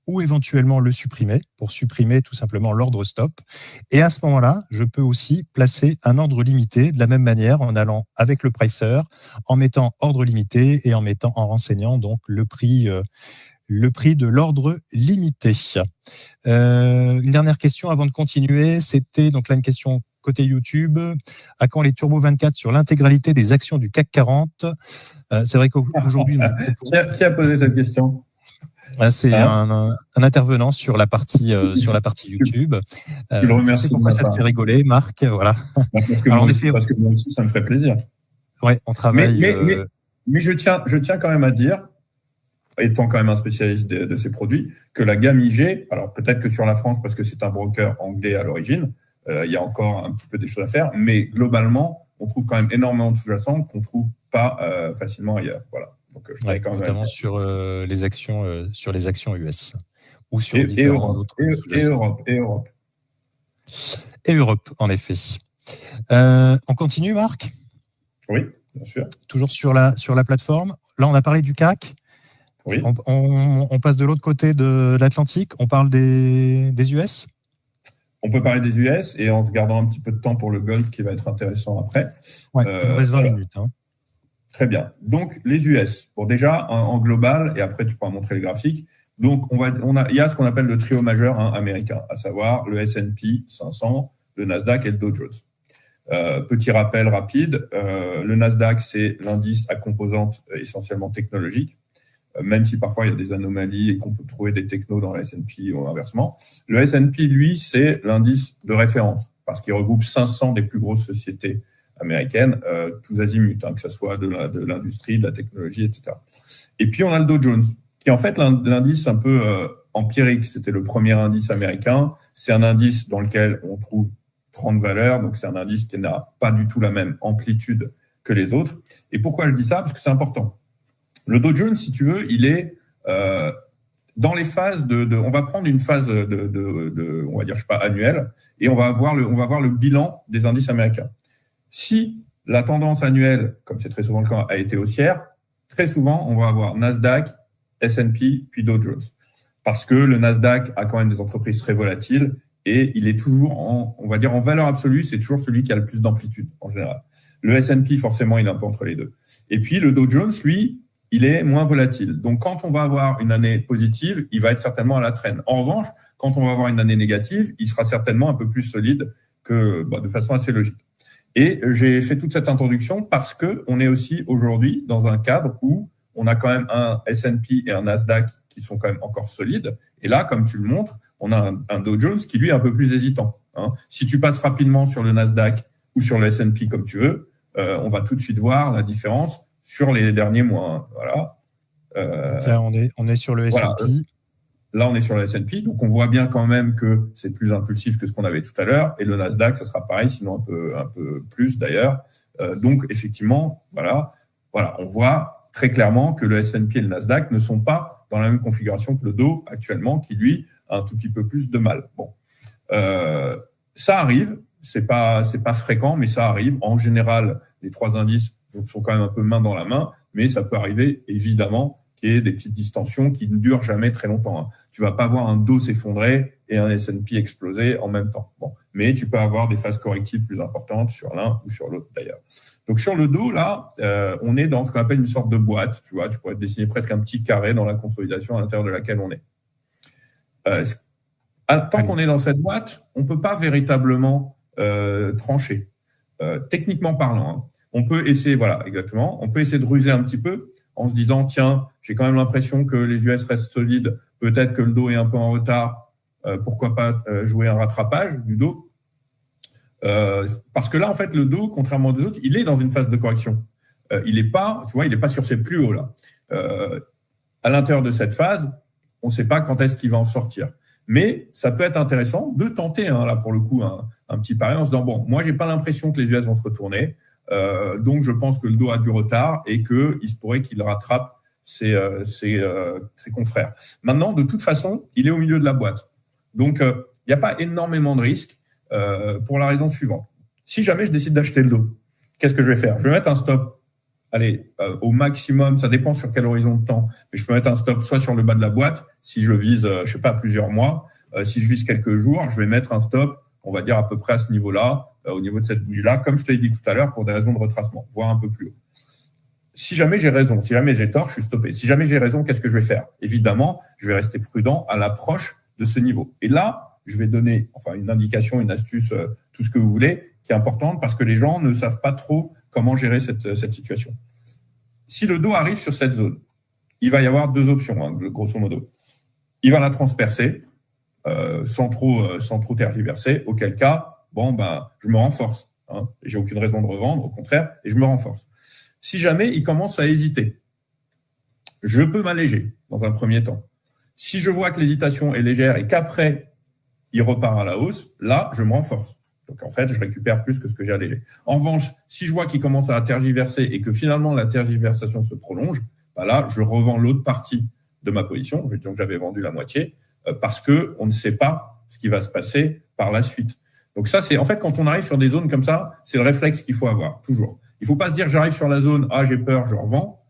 ou éventuellement le supprimer pour supprimer tout simplement l'ordre stop. Et à ce moment-là, je peux aussi placer un ordre limité de la même manière en allant avec le pricer, en mettant ordre limité et en renseignant donc le prix de l'ordre limité. Une dernière question avant de continuer, c'était donc là une question côté YouTube. À quand les Turbo 24 sur l'intégralité des actions du CAC 40 ? C'est vrai qu'aujourd'hui... Qui a posé cette question ? C'est un intervenant sur la partie YouTube. Je sais pourquoi ça te fait rigoler, Marc. Voilà. Parce que moi aussi, ça me ferait plaisir. Ouais, on travaille. Mais je tiens quand même à dire, étant quand même un spécialiste de ces produits, que la gamme IG, alors peut-être que sur la France, parce que c'est un broker anglais à l'origine, il y a encore un petit peu des choses à faire, mais globalement, on trouve quand même énormément de sous-jacents qu'on ne trouve pas facilement ailleurs. Voilà. Donc, notamment sur les actions US ou sur différents autres. Et Europe, en effet. On continue, Marc ? Oui, bien sûr. Toujours sur la plateforme. Là, on a parlé du CAC. Oui. On passe de l'autre côté de l'Atlantique. On parle des US. On peut parler des US et en se gardant un petit peu de temps pour le gold qui va être intéressant après. Ouais, il nous reste 20 minutes. Hein. Très bien. Donc, les US. Bon, déjà, en global, et après, tu pourras montrer les graphiques. Donc, il y a ce qu'on appelle le trio majeur américain, à savoir le S&P 500, le Nasdaq et le Dow Jones. Petit rappel rapide, le Nasdaq, c'est l'indice à composante essentiellement technologique, même si parfois il y a des anomalies et qu'on peut trouver des technos dans le S&P ou inversement. Le S&P, lui, c'est l'indice de référence, parce qu'il regroupe 500 des plus grosses sociétés américaine, tous azimuts, que ce soit de l'industrie, de la technologie, etc. Et puis, on a le Dow Jones, qui est en fait l'indice un peu empirique. C'était le premier indice américain. C'est un indice dans lequel on trouve 30 valeurs, donc c'est un indice qui n'a pas du tout la même amplitude que les autres. Et pourquoi je dis ça ? Parce que c'est important. Le Dow Jones, si tu veux, il est dans les phases on va prendre une phase on va dire, annuelle, et on va voir le bilan des indices américains. Si la tendance annuelle, comme c'est très souvent le cas, a été haussière, très souvent, on va avoir Nasdaq, S&P, puis Dow Jones. Parce que le Nasdaq a quand même des entreprises très volatiles et il est toujours on va dire en valeur absolue, c'est toujours celui qui a le plus d'amplitude en général. Le S&P, forcément, il est un peu entre les deux. Et puis, le Dow Jones, lui, il est moins volatile. Donc, quand on va avoir une année positive, il va être certainement à la traîne. En revanche, quand on va avoir une année négative, il sera certainement un peu plus solide de façon assez logique. Et j'ai fait toute cette introduction parce que on est aussi aujourd'hui dans un cadre où on a quand même un S&P et un Nasdaq qui sont quand même encore solides. Et là, comme tu le montres, on a un Dow Jones qui, lui, est un peu plus hésitant. Si tu passes rapidement sur le Nasdaq ou sur le S&P comme tu veux, on va tout de suite voir la différence sur les derniers mois. Voilà. Là, on est sur le S&P. Voilà. Là, on est sur le S&P, donc on voit bien quand même que c'est plus impulsif que ce qu'on avait tout à l'heure. Et le Nasdaq, ça sera pareil, sinon un peu plus d'ailleurs. Donc, effectivement, voilà, on voit très clairement que le S&P et le Nasdaq ne sont pas dans la même configuration que le Dow actuellement, qui lui a un tout petit peu plus de mal. Bon, ça arrive, c'est pas fréquent, mais ça arrive. En général, les trois indices sont quand même un peu main dans la main, mais ça peut arriver évidemment qu'il y ait des petites distensions qui ne durent jamais très longtemps. Tu vas pas voir un Dow s'effondrer et un S&P exploser en même temps. Bon. Mais tu peux avoir des phases correctives plus importantes sur l'un ou sur l'autre d'ailleurs. Donc sur le dos, là, on est dans ce qu'on appelle une sorte de boîte. Tu vois, tu pourrais dessiner presque un petit carré dans la consolidation à l'intérieur de laquelle on est. Tant qu'on est dans cette boîte, on ne peut pas véritablement trancher. Techniquement parlant, hein. On peut essayer, voilà, exactement, on peut essayer de ruser un petit peu en se disant, tiens, j'ai quand même l'impression que les US restent solides, peut-être que le dos est un peu en retard, pourquoi pas jouer un rattrapage du dos, parce que là, en fait, le dos, contrairement aux autres, il est dans une phase de correction. Il n'est pas, tu vois, il n'est pas sur ses plus hauts, là. À l'intérieur de cette phase, on ne sait pas quand est-ce qu'il va en sortir. Mais ça peut être intéressant de tenter, hein, là, pour le coup, un petit pari en se disant, bon, moi, j'ai pas l'impression que les US vont se retourner, donc je pense que le dos a du retard et qu'il se pourrait qu'il rattrape ses confrères. Maintenant, de toute façon, il est au milieu de la boîte. Donc, il n'y a pas énormément de risques pour la raison suivante. Si jamais je décide d'acheter le dos, qu'est-ce que je vais faire? Je vais mettre un stop. Allez, au maximum, ça dépend sur quel horizon de temps, mais je peux mettre un stop soit sur le bas de la boîte, si je vise, je sais pas, plusieurs mois. Si je vise quelques jours, je vais mettre un stop, on va dire à peu près à ce niveau-là, au niveau de cette bougie-là, comme je te l'ai dit tout à l'heure, pour des raisons de retracement, voire un peu plus haut. Si jamais j'ai raison, si jamais j'ai tort, je suis stoppé. Si jamais j'ai raison, qu'est-ce que je vais faire? Évidemment, je vais rester prudent à l'approche de ce niveau. Et là, je vais donner une indication, une astuce, tout ce que vous voulez, qui est importante parce que les gens ne savent pas trop comment gérer cette situation. Si le dos arrive sur cette zone, il va y avoir deux options, hein, grosso modo. Il va la transpercer sans trop tergiverser, auquel cas, je me renforce. Hein. J'ai aucune raison de revendre, au contraire, et je me renforce. Si jamais il commence à hésiter, je peux m'alléger dans un premier temps. Si je vois que l'hésitation est légère et qu'après, il repart à la hausse, là, je me renforce. Donc, en fait, je récupère plus que ce que j'ai allégé. En revanche, si je vois qu'il commence à tergiverser et que finalement, la tergiversation se prolonge, là, je revends l'autre partie de ma position. Donc, j'avais vendu la moitié parce qu'on ne sait pas ce qui va se passer par la suite. Donc, ça, c'est en fait, quand on arrive sur des zones comme ça, c'est le réflexe qu'il faut avoir, toujours. Il ne faut pas se dire, j'arrive sur la zone, j'ai peur, je revends.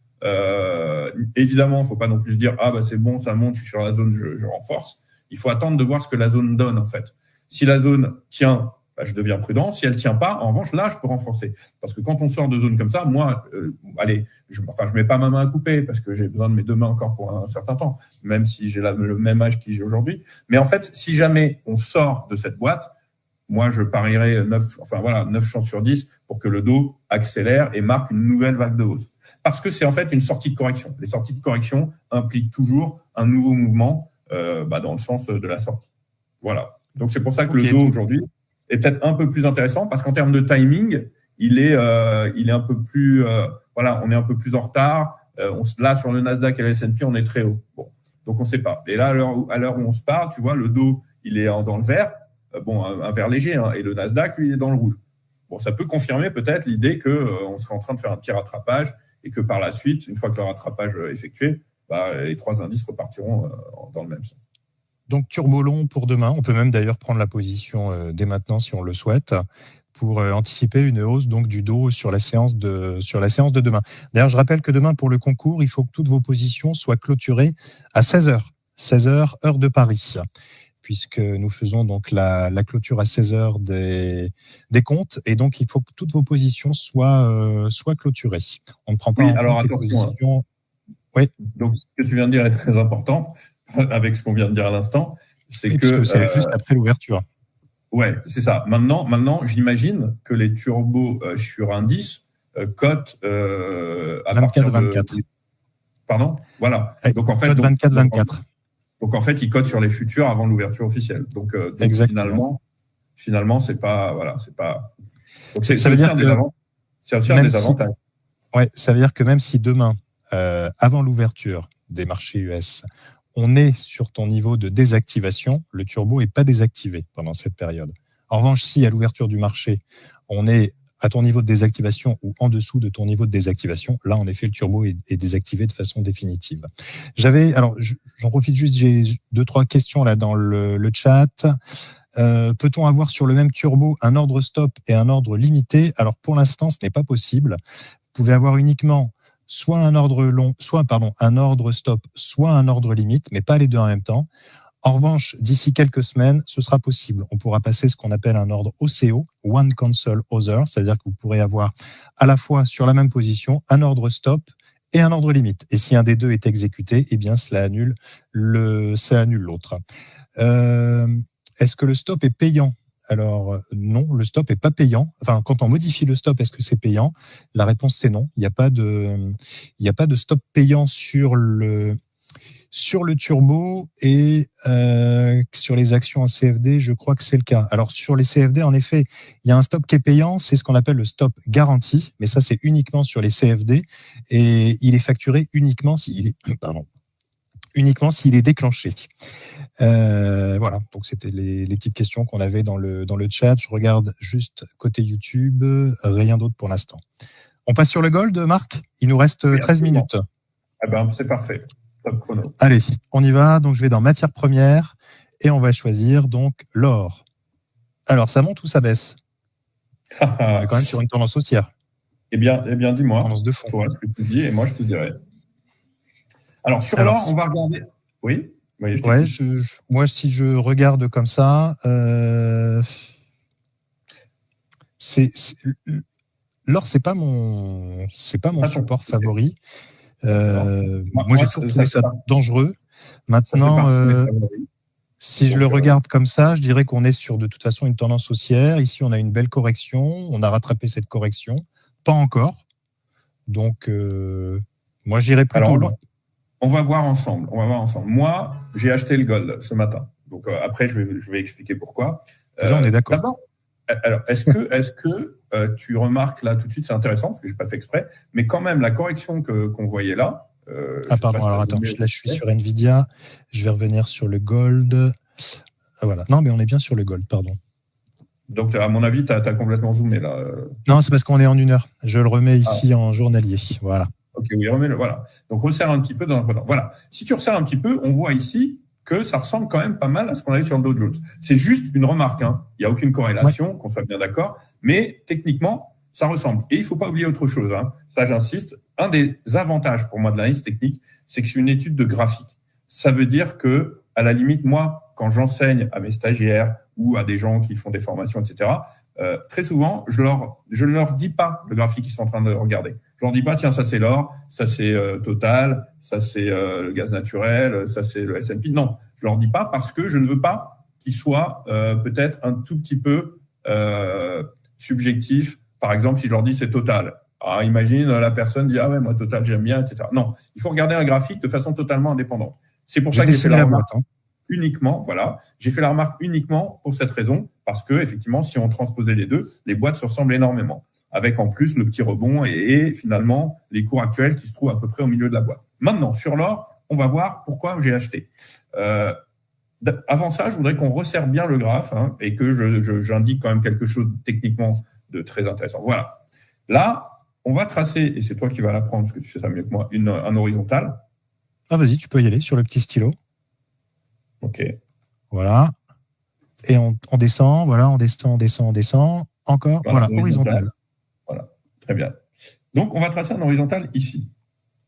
Évidemment, il ne faut pas non plus se dire, c'est bon, ça monte, je suis sur la zone, je renforce. Il faut attendre de voir ce que la zone donne, en fait. Si la zone tient, je deviens prudent. Si elle ne tient pas, en revanche, là, je peux renforcer. Parce que quand on sort de zone comme ça, moi, je ne mets pas ma main à couper parce que j'ai besoin de mes deux mains encore pour un certain temps, même si j'ai le même âge que j'ai aujourd'hui. Mais en fait, si jamais on sort de cette boîte, moi, je parierais 9 chances sur 10 pour que le dos accélère et marque une nouvelle vague de hausse. Parce que c'est en fait une sortie de correction. Les sorties de correction impliquent toujours un nouveau mouvement dans le sens de la sortie. Voilà. Donc, c'est pour ça que le dos aujourd'hui est peut-être un peu plus intéressant parce qu'en termes de timing, il est un peu plus, on est un peu plus en retard. Là, sur le Nasdaq et le S&P, on est très haut. Bon, donc on ne sait pas. Et là, à l'heure où on se parle, tu vois, le dos, il est dans le vert, un vert léger, hein, et le Nasdaq, lui, il est dans le rouge. Bon, ça peut confirmer peut-être l'idée qu'on serait en train de faire un petit rattrapage et que par la suite, une fois que le rattrapage est effectué, les trois indices repartiront dans le même sens. Donc, turbo long pour demain. On peut même d'ailleurs prendre la position dès maintenant si on le souhaite pour anticiper une hausse donc, du dos sur la séance de demain. D'ailleurs, je rappelle que demain, pour le concours, il faut que toutes vos positions soient clôturées à 16h. 16h, heure de Paris, puisque nous faisons donc la clôture à 16h des comptes. Et donc, il faut que toutes vos positions soient clôturées. On ne prend pas en compte les positions. Oui. Donc, ce que tu viens de dire est très important. Avec ce qu'on vient de dire à l'instant, c'est que c'est juste après l'ouverture. Ouais, c'est ça. Maintenant, j'imagine que les turbos sur indice cotent à 24-24. Pardon. Voilà. Donc en fait, 24-24. Donc en fait, ils cotent sur les futurs avant l'ouverture officielle. Donc finalement, c'est pas Donc ça veut dire que c'est aussi un des avantages. Ouais, ça veut dire que même si demain, avant l'ouverture des marchés US, on est sur ton niveau de désactivation, le turbo n'est pas désactivé pendant cette période. En revanche, si à l'ouverture du marché, on est à ton niveau de désactivation ou en dessous de ton niveau de désactivation, là, en effet, le turbo est désactivé de façon définitive. J'en profite juste, j'ai 2-3 questions là dans le chat. Peut-on avoir sur le même turbo un ordre stop et un ordre limité? Alors, pour l'instant, ce n'est pas possible. Vous pouvez avoir uniquement soit un ordre long, un ordre stop, soit un ordre limite, mais pas les deux en même temps. En revanche, d'ici quelques semaines, ce sera possible. On pourra passer ce qu'on appelle un ordre OCO, One Cancel Other, c'est-à-dire que vous pourrez avoir à la fois sur la même position un ordre stop et un ordre limite. Et si un des deux est exécuté, eh bien, ça annule l'autre. Est-ce que le stop est payant ? Alors non, le stop est pas payant. Enfin, quand on modifie le stop, est-ce que c'est payant ? La réponse c'est non. Il n'y a pas de stop payant sur le turbo et sur les actions en CFD, je crois que c'est le cas. Alors sur les CFD, en effet, il y a un stop qui est payant, c'est ce qu'on appelle le stop garanti, mais ça c'est uniquement sur les CFD et il est facturé uniquement s'il est déclenché. Voilà, donc c'était les petites questions qu'on avait dans le chat. Je regarde juste côté YouTube, rien d'autre pour l'instant. On passe sur le gold, Marc ? Il nous reste 13 minutes. Eh ben, c'est parfait. Top chrono. Allez, on y va. Donc je vais dans matières premières et on va choisir donc l'or. Alors ça monte ou ça baisse ? On est quand même sur une tendance haussière. Eh bien, dis-moi. Tendance de fond. Toi, ce que tu dis, et moi je te dirai. Alors sur l'or, on va regarder. Oui. Ouais, moi si je regarde comme ça, l'or c'est pas mon support favori. Moi j'ai toujours trouvé ça dangereux. Maintenant, si je le regarde comme ça, je dirais qu'on est sur de toute façon une tendance haussière. Ici, on a une belle correction. On a rattrapé cette correction. Pas encore. Donc, moi, j'irais plutôt long. On va voir ensemble. Moi, j'ai acheté le gold ce matin. Donc, après, je vais expliquer pourquoi. Déjà, on est d'accord. D'abord, alors, est-ce que tu remarques là tout de suite, c'est intéressant parce que je n'ai pas fait exprès, mais quand même, la correction qu'on voyait là. Pardon, alors attends, là je suis sur Nvidia, je vais revenir sur le gold. Ah, voilà, non, mais on est bien sur le gold, pardon. Donc, à mon avis, tu as complètement zoomé là. Non, c'est parce qu'on est en 1 heure. Je le remets ici en journalier. Voilà. Ok, oui, remets-le. Voilà. Donc, resserre un petit peu dans le. Voilà. Si tu resserres un petit peu, on voit ici que ça ressemble quand même pas mal à ce qu'on avait sur le Dow Jones. C'est juste une remarque. Hein. Il n'y a aucune corrélation, qu'on soit bien d'accord. Mais techniquement, ça ressemble. Et il ne faut pas oublier autre chose. Hein. Ça, j'insiste. Un des avantages pour moi de l'analyse technique, c'est que c'est une étude de graphique. Ça veut dire que, à la limite, moi, quand j'enseigne à mes stagiaires ou à des gens qui font des formations, etc., très souvent, je ne leur dis pas le graphique qu'ils sont en train de regarder. Je leur dis pas, tiens, ça c'est l'or, ça c'est Total, ça c'est le gaz naturel, ça c'est le S&P. Non, je leur dis pas parce que je ne veux pas qu'ils soient peut-être un tout petit peu subjectifs. Par exemple, si je leur dis c'est Total. Ah, imagine, la personne dit « Ah ouais, moi, Total, j'aime bien, etc. » Non, il faut regarder un graphique de façon totalement indépendante. C'est pour ça que j'ai fait la remarque uniquement, voilà. J'ai fait la remarque uniquement pour cette raison, parce que, effectivement, si on transposait les deux, les boîtes se ressemblent énormément. Avec en plus le petit rebond et finalement les cours actuels qui se trouvent à peu près au milieu de la boîte. Maintenant, sur l'or, on va voir pourquoi j'ai acheté. Avant ça, je voudrais qu'on resserre bien le graphe et que j'indique quand même quelque chose techniquement de très intéressant. Voilà. Là, on va tracer, et c'est toi qui vas l'apprendre parce que tu sais ça mieux que moi, un horizontal. Ah, vas-y, tu peux y aller sur le petit stylo. OK. Voilà. Et on descend, voilà, on descend. Encore, voilà, horizontal. Voilà, très bien. Donc, on va tracer un horizontal ici.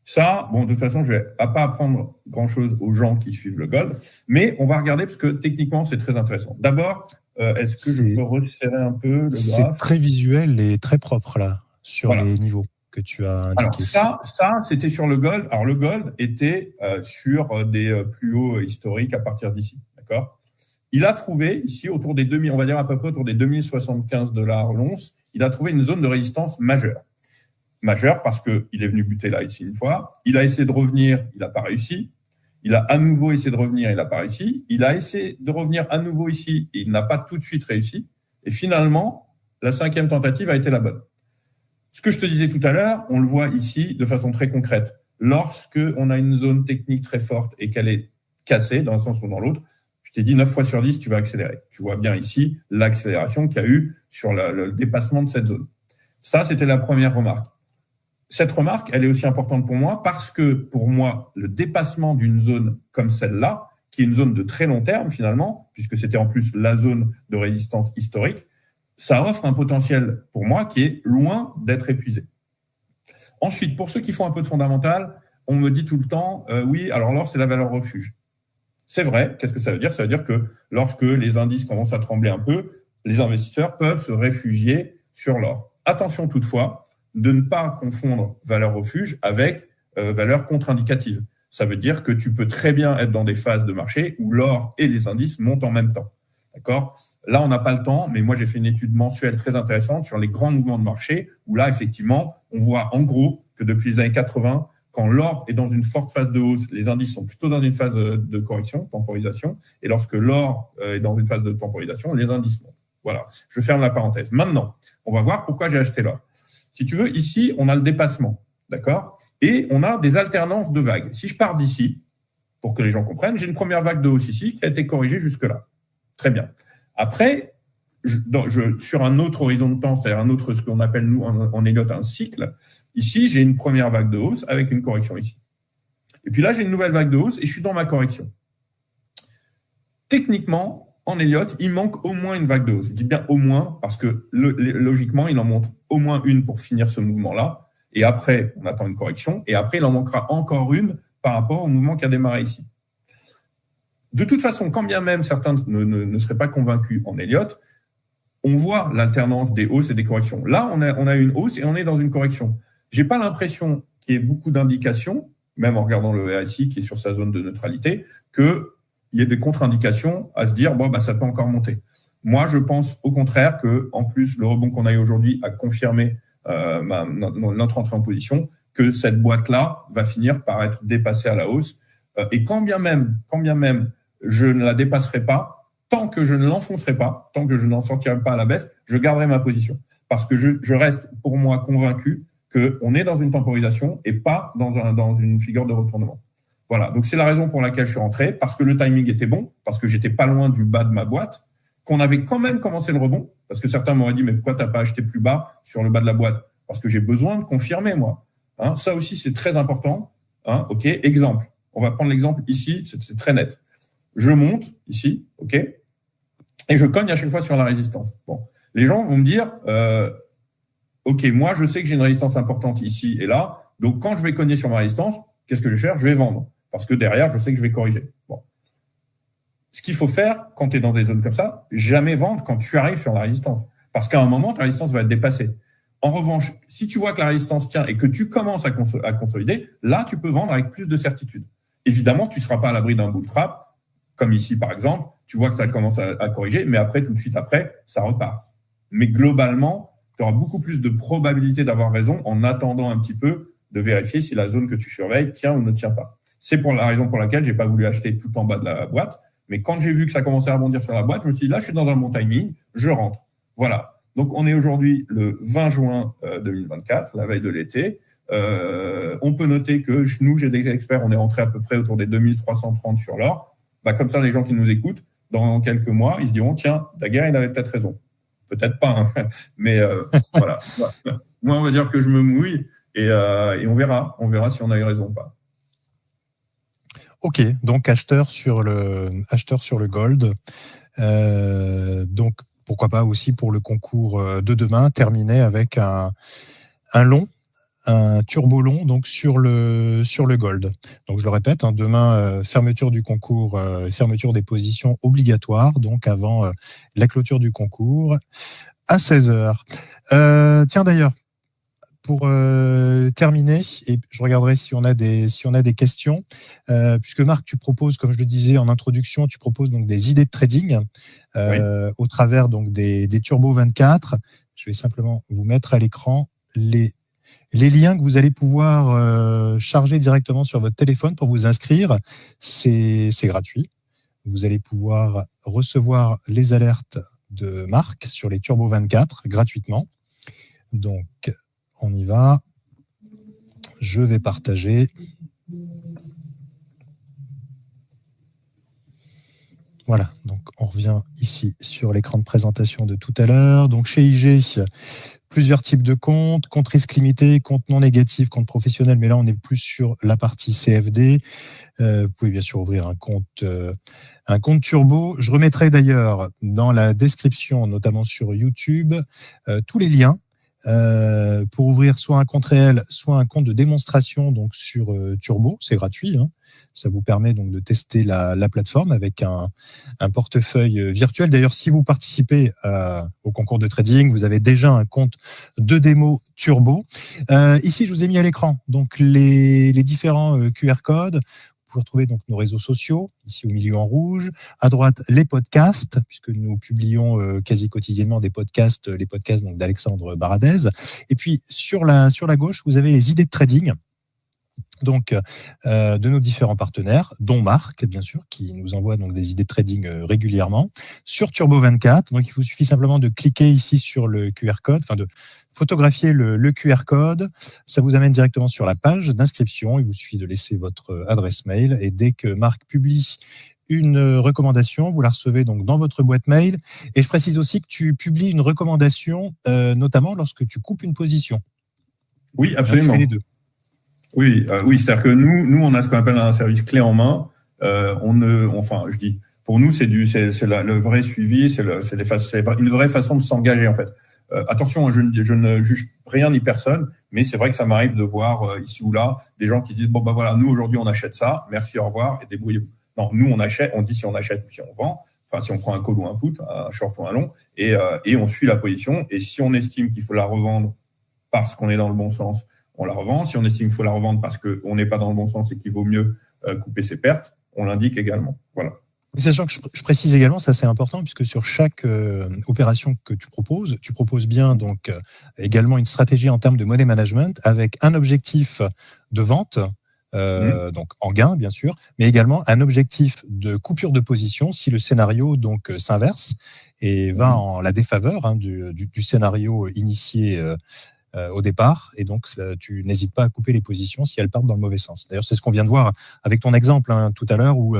Ça, bon, de toute façon, je ne vais pas apprendre grand-chose aux gens qui suivent le gold, mais on va regarder parce que techniquement, c'est très intéressant. D'abord, est-ce que je peux resserrer un peu le graphe ? C'est très visuel et très propre, là, sur les niveaux que tu as indiqués. Alors, ça, c'était sur le gold. Alors, le gold était sur des plus hauts historiques à partir d'ici, d'accord ? Il a trouvé ici, autour des 2000, on va dire à peu près autour des 2075 $ l'once, il a trouvé une zone de résistance majeure. Majeure parce qu'il est venu buter là, ici, une fois. Il a essayé de revenir, il n'a pas réussi. Il a à nouveau essayé de revenir, il n'a pas réussi. Il a essayé de revenir à nouveau ici et il n'a pas tout de suite réussi. Et finalement, la 5e tentative a été la bonne. Ce que je te disais tout à l'heure, on le voit ici de façon très concrète. Lorsque on a une zone technique très forte et qu'elle est cassée dans un sens ou dans l'autre, je t'ai dit 9 fois sur 10, tu vas accélérer. Tu vois bien ici l'accélération qu'il y a eu sur le dépassement de cette zone. Ça, c'était la première remarque. Cette remarque, elle est aussi importante pour moi parce que, pour moi, le dépassement d'une zone comme celle-là, qui est une zone de très long terme finalement, puisque c'était en plus la zone de résistance historique, ça offre un potentiel pour moi qui est loin d'être épuisé. Ensuite, pour ceux qui font un peu de fondamental, on me dit tout le temps, oui, alors l'or, c'est la valeur refuge. C'est vrai. Qu'est-ce que ça veut dire? Ça veut dire que lorsque les indices commencent à trembler un peu, les investisseurs peuvent se réfugier sur l'or. Attention toutefois de ne pas confondre valeur refuge avec valeur contre-indicative. Ça veut dire que tu peux très bien être dans des phases de marché où l'or et les indices montent en même temps. D'accord? Là, on n'a pas le temps, mais moi, j'ai fait une étude mensuelle très intéressante sur les grands mouvements de marché où là, effectivement, on voit en gros que depuis les années 80, quand l'or est dans une forte phase de hausse, les indices sont plutôt dans une phase de correction, temporisation, et lorsque l'or est dans une phase de temporisation, les indices montent. Voilà, je ferme la parenthèse. Maintenant, on va voir pourquoi j'ai acheté l'or. Si tu veux, ici, on a le dépassement, d'accord? Et on a des alternances de vagues. Si je pars d'ici, pour que les gens comprennent, j'ai une première vague de hausse ici qui a été corrigée jusque-là. Très bien. Après, sur un autre horizon de temps, c'est-à-dire un autre, ce qu'on appelle nous en Elliott un cycle, ici, j'ai une première vague de hausse avec une correction ici. Et puis là, j'ai une nouvelle vague de hausse et je suis dans ma correction. Techniquement, en Elliott, il manque au moins une vague de hausse. Je dis bien au moins parce que logiquement, il en montre au moins une pour finir ce mouvement-là. Et après, on attend une correction. Et après, il en manquera encore une par rapport au mouvement qui a démarré ici. De toute façon, quand bien même certains ne seraient pas convaincus en Elliott, on voit l'alternance des hausses et des corrections. Là, on a une hausse et on est dans une correction. Je n'ai pas l'impression qu'il y ait beaucoup d'indications, même en regardant le RSI qui est sur sa zone de neutralité, qu'il y ait des contre-indications à se dire bon, bah, ça peut encore monter. Moi, je pense au contraire que, en plus, le rebond qu'on a eu aujourd'hui a confirmé notre entrée en position, que cette boîte-là va finir par être dépassée à la hausse. Et quand bien même je ne la dépasserai pas, tant que je ne l'enfoncerai pas, tant que je n'en sortirai pas à la baisse, je garderai ma position. Parce que je reste, pour moi, convaincu qu'on est dans une temporisation et pas dans une figure de retournement. Voilà, donc c'est la raison pour laquelle je suis rentré, parce que le timing était bon, parce que j'étais pas loin du bas de ma boîte, qu'on avait quand même commencé le rebond, parce que certains m'auraient dit, mais pourquoi tu n'as pas acheté plus bas sur le bas de la boîte? Parce que j'ai besoin de confirmer, moi. Hein, ça aussi, c'est très important. Hein, OK, exemple. On va prendre l'exemple ici, c'est très net. Je monte ici, OK, et je cogne à chaque fois sur la résistance. Bon, les gens vont me dire, OK, moi, je sais que j'ai une résistance importante ici et là, donc quand je vais cogner sur ma résistance, qu'est-ce que je vais faire? Je vais vendre, parce que derrière, je sais que je vais corriger. Bon. Ce qu'il faut faire quand tu es dans des zones comme ça, jamais vendre quand tu arrives sur la résistance, parce qu'à un moment, ta résistance va être dépassée. En revanche, si tu vois que la résistance tient et que tu commences à consolider, là, tu peux vendre avec plus de certitude. Évidemment, tu ne seras pas à l'abri d'un bull trap, comme ici, par exemple. Tu vois que ça commence à corriger, mais après, tout de suite après, ça repart. Mais globalement, tu auras beaucoup plus de probabilité d'avoir raison en attendant un petit peu de vérifier si la zone que tu surveilles tient ou ne tient pas. C'est pour la raison pour laquelle je n'ai pas voulu acheter tout en bas de la boîte. Mais quand j'ai vu que ça commençait à rebondir sur la boîte, je me suis dit, là, je suis dans un bon timing, je rentre. Voilà. Donc, on est aujourd'hui le 20 juin 2024, la veille de l'été. On peut noter que nous, j'ai des experts, on est rentré à peu près autour des 2330 sur l'or. Bah, comme ça, les gens qui nous écoutent, dans quelques mois, ils se diront, tiens, Daguerre, il avait peut-être raison. Peut-être pas, hein. Mais voilà. Moi, on va dire que je me mouille et on verra si on a eu raison ou pas. Ok, donc acheteur sur le gold. Donc, pourquoi pas aussi pour le concours de demain, terminer avec un turbo long donc sur le gold. Donc je le répète, hein, demain fermeture du concours, fermeture des positions obligatoires, donc avant la clôture du concours à 16h. Tiens d'ailleurs, pour terminer, et je regarderai si on a des questions, puisque Marc, tu proposes, comme je le disais en introduction, tu proposes donc des idées de trading oui. Au travers donc des Turbo 24. Je vais simplement vous mettre à l'écran les liens que vous allez pouvoir charger directement sur votre téléphone pour vous inscrire. C'est gratuit. Vous allez pouvoir recevoir les alertes de Marc sur les Turbo 24 gratuitement. Donc, on y va. Je vais partager. Voilà, donc on revient ici sur l'écran de présentation de tout à l'heure. Donc chez IG, plusieurs types de comptes, compte risque limité, compte non négatif, compte professionnel, mais là on est plus sur la partie CFD. Vous pouvez bien sûr ouvrir un compte turbo. Je remettrai d'ailleurs dans la description, notamment sur YouTube, tous les liens pour ouvrir soit un compte réel, soit un compte de démonstration donc sur Turbo. C'est gratuit. Hein. Ça vous permet donc de tester la plateforme avec un portefeuille virtuel. D'ailleurs, si vous participez au concours de trading, vous avez déjà un compte de démo Turbo. Ici, je vous ai mis à l'écran donc les différents QR codes. Vous pouvez retrouver donc nos réseaux sociaux, ici au milieu en rouge. À droite, les podcasts, puisque nous publions quasi quotidiennement les podcasts donc d'Alexandre Baradez. Et puis, sur la gauche, vous avez les idées de trading. Donc, de nos différents partenaires, dont Marc, bien sûr, qui nous envoie donc des idées de trading régulièrement, sur Turbo 24. Donc, il vous suffit simplement de cliquer ici sur le QR code, enfin de photographier le QR code. Ça vous amène directement sur la page d'inscription. Il vous suffit de laisser votre adresse mail. Et dès que Marc publie une recommandation, vous la recevez donc dans votre boîte mail. Et je précise aussi que tu publies une recommandation, notamment lorsque tu coupes une position. Oui, absolument. Tu fais les deux. Oui, c'est-à-dire que nous, on a ce qu'on appelle un service clé en main. Pour nous, c'est le vrai suivi, c'est une vraie façon de s'engager en fait. Attention, je ne juge rien ni personne, mais c'est vrai que ça m'arrive de voir ici ou là des gens qui disent bon bah voilà, nous aujourd'hui on achète ça, merci, au revoir et débrouillez-vous. Non, nous on achète, on dit si on achète ou si on vend. Enfin, si on prend un call ou un put, un short ou un long, et on suit la position. Et si on estime qu'il faut la revendre parce qu'on est dans le bon sens, on la revend. Si on estime qu'il faut la revendre parce qu'on n'est pas dans le bon sens et qu'il vaut mieux couper ses pertes, on l'indique également. Voilà. Sachant que je précise également, ça c'est important, puisque sur chaque opération que tu proposes bien donc également une stratégie en termes de money management avec un objectif de vente, donc en gain bien sûr, mais également un objectif de coupure de position si le scénario donc s'inverse et va en la défaveur du scénario initié au départ, et donc tu n'hésites pas à couper les positions si elles partent dans le mauvais sens. D'ailleurs, c'est ce qu'on vient de voir avec ton exemple tout à l'heure, où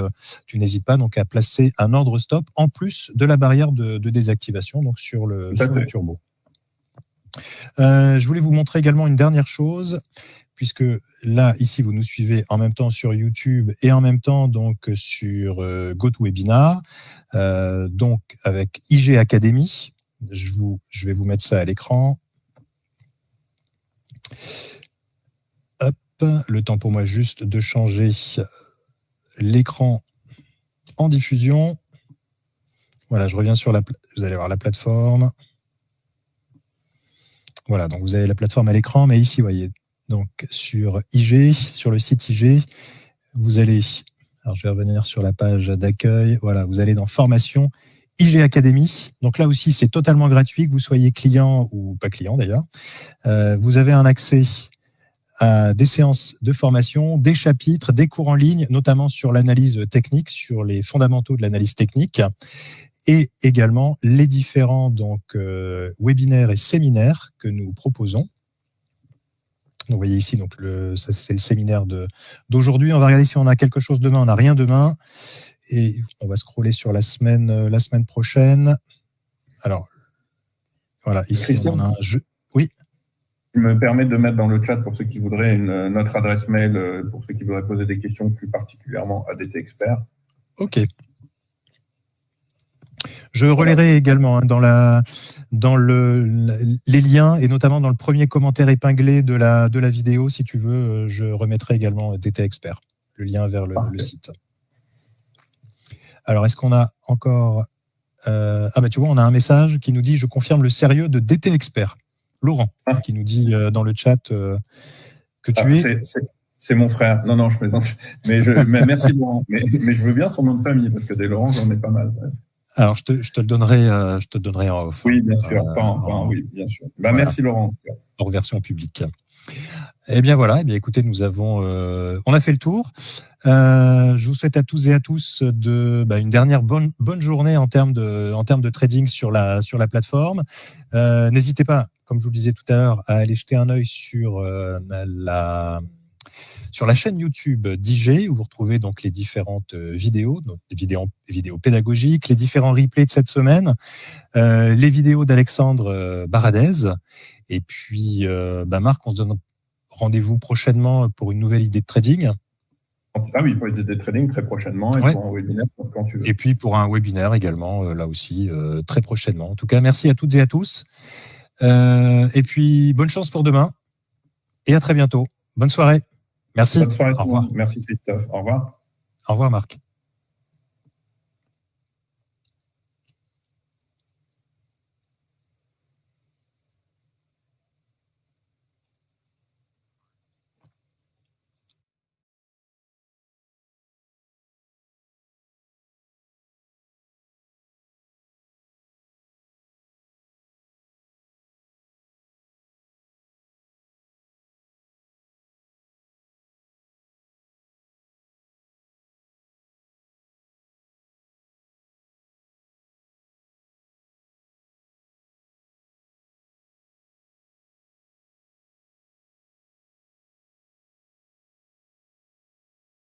tu n'hésites pas donc à placer un ordre stop en plus de la barrière de désactivation donc sur le turbo. Je voulais vous montrer également une dernière chose, puisque là, ici, vous nous suivez en même temps sur YouTube et en même temps donc sur GoToWebinar, donc avec IG Academy. Je vais vous mettre ça à l'écran. Hop, le temps pour moi juste de changer l'écran en diffusion. Voilà, je reviens sur vous allez voir la plateforme. Voilà, donc vous avez la plateforme à l'écran, mais ici, vous voyez, donc sur IG, sur le site IG, vous allez, alors je vais revenir sur la page d'accueil, voilà, vous allez dans formation IG Academy. Donc là aussi, c'est totalement gratuit, que vous soyez client ou pas client d'ailleurs. Vous avez un accès à des séances de formation, des chapitres, des cours en ligne, notamment sur l'analyse technique, sur les fondamentaux de l'analyse technique, et également les différents donc, webinaires et séminaires que nous proposons. Donc, vous voyez ici, donc ça c'est le séminaire d'aujourd'hui. On va regarder si on a quelque chose demain. On n'a rien demain. Et on va scroller sur la semaine prochaine. Alors, voilà, ici, on a un jeu. Oui. Je me permets de mettre dans le chat, pour ceux qui voudraient, notre adresse mail, pour ceux qui voudraient poser des questions plus particulièrement à DT Expert. OK. Je relayerai également dans les liens, et notamment dans le premier commentaire épinglé de la vidéo, si tu veux, je remettrai également DT Expert, le lien vers le site. Alors, est-ce qu'on a encore... tu vois, on a un message qui nous dit « Je confirme le sérieux de DT Expert ». Laurent, qui nous dit dans le chat que tu es... C'est mon frère. Non, je plaisante. Mais merci Laurent. Mais je veux bien son nom de famille, parce que des Laurent, j'en ai pas mal. Ouais. Alors, je te le donnerai en off. Oui, bien sûr. Oui, bien sûr. Voilà. Merci Laurent. Hors version publique. Eh bien voilà, écoutez, on a fait le tour. Je vous souhaite à tous et à tous une dernière bonne journée en termes de trading sur la plateforme. N'hésitez pas, comme je vous le disais tout à l'heure, à aller jeter un œil sur la chaîne YouTube d'IG, où vous retrouvez donc les différentes vidéos, donc les vidéos pédagogiques, les différents replays de cette semaine, les vidéos d'Alexandre Baradez. Et puis, Marc, on se donne rendez-vous prochainement pour une nouvelle idée de trading. Ah oui, pour une idée de trading très prochainement, et pour un webinaire quand tu veux. Et puis pour un webinaire également, là aussi, très prochainement. En tout cas, merci à toutes et à tous. Et puis, bonne chance pour demain et à très bientôt. Bonne soirée. Merci. Bonne soirée. Au revoir. Merci Christophe. Au revoir. Au revoir Marc.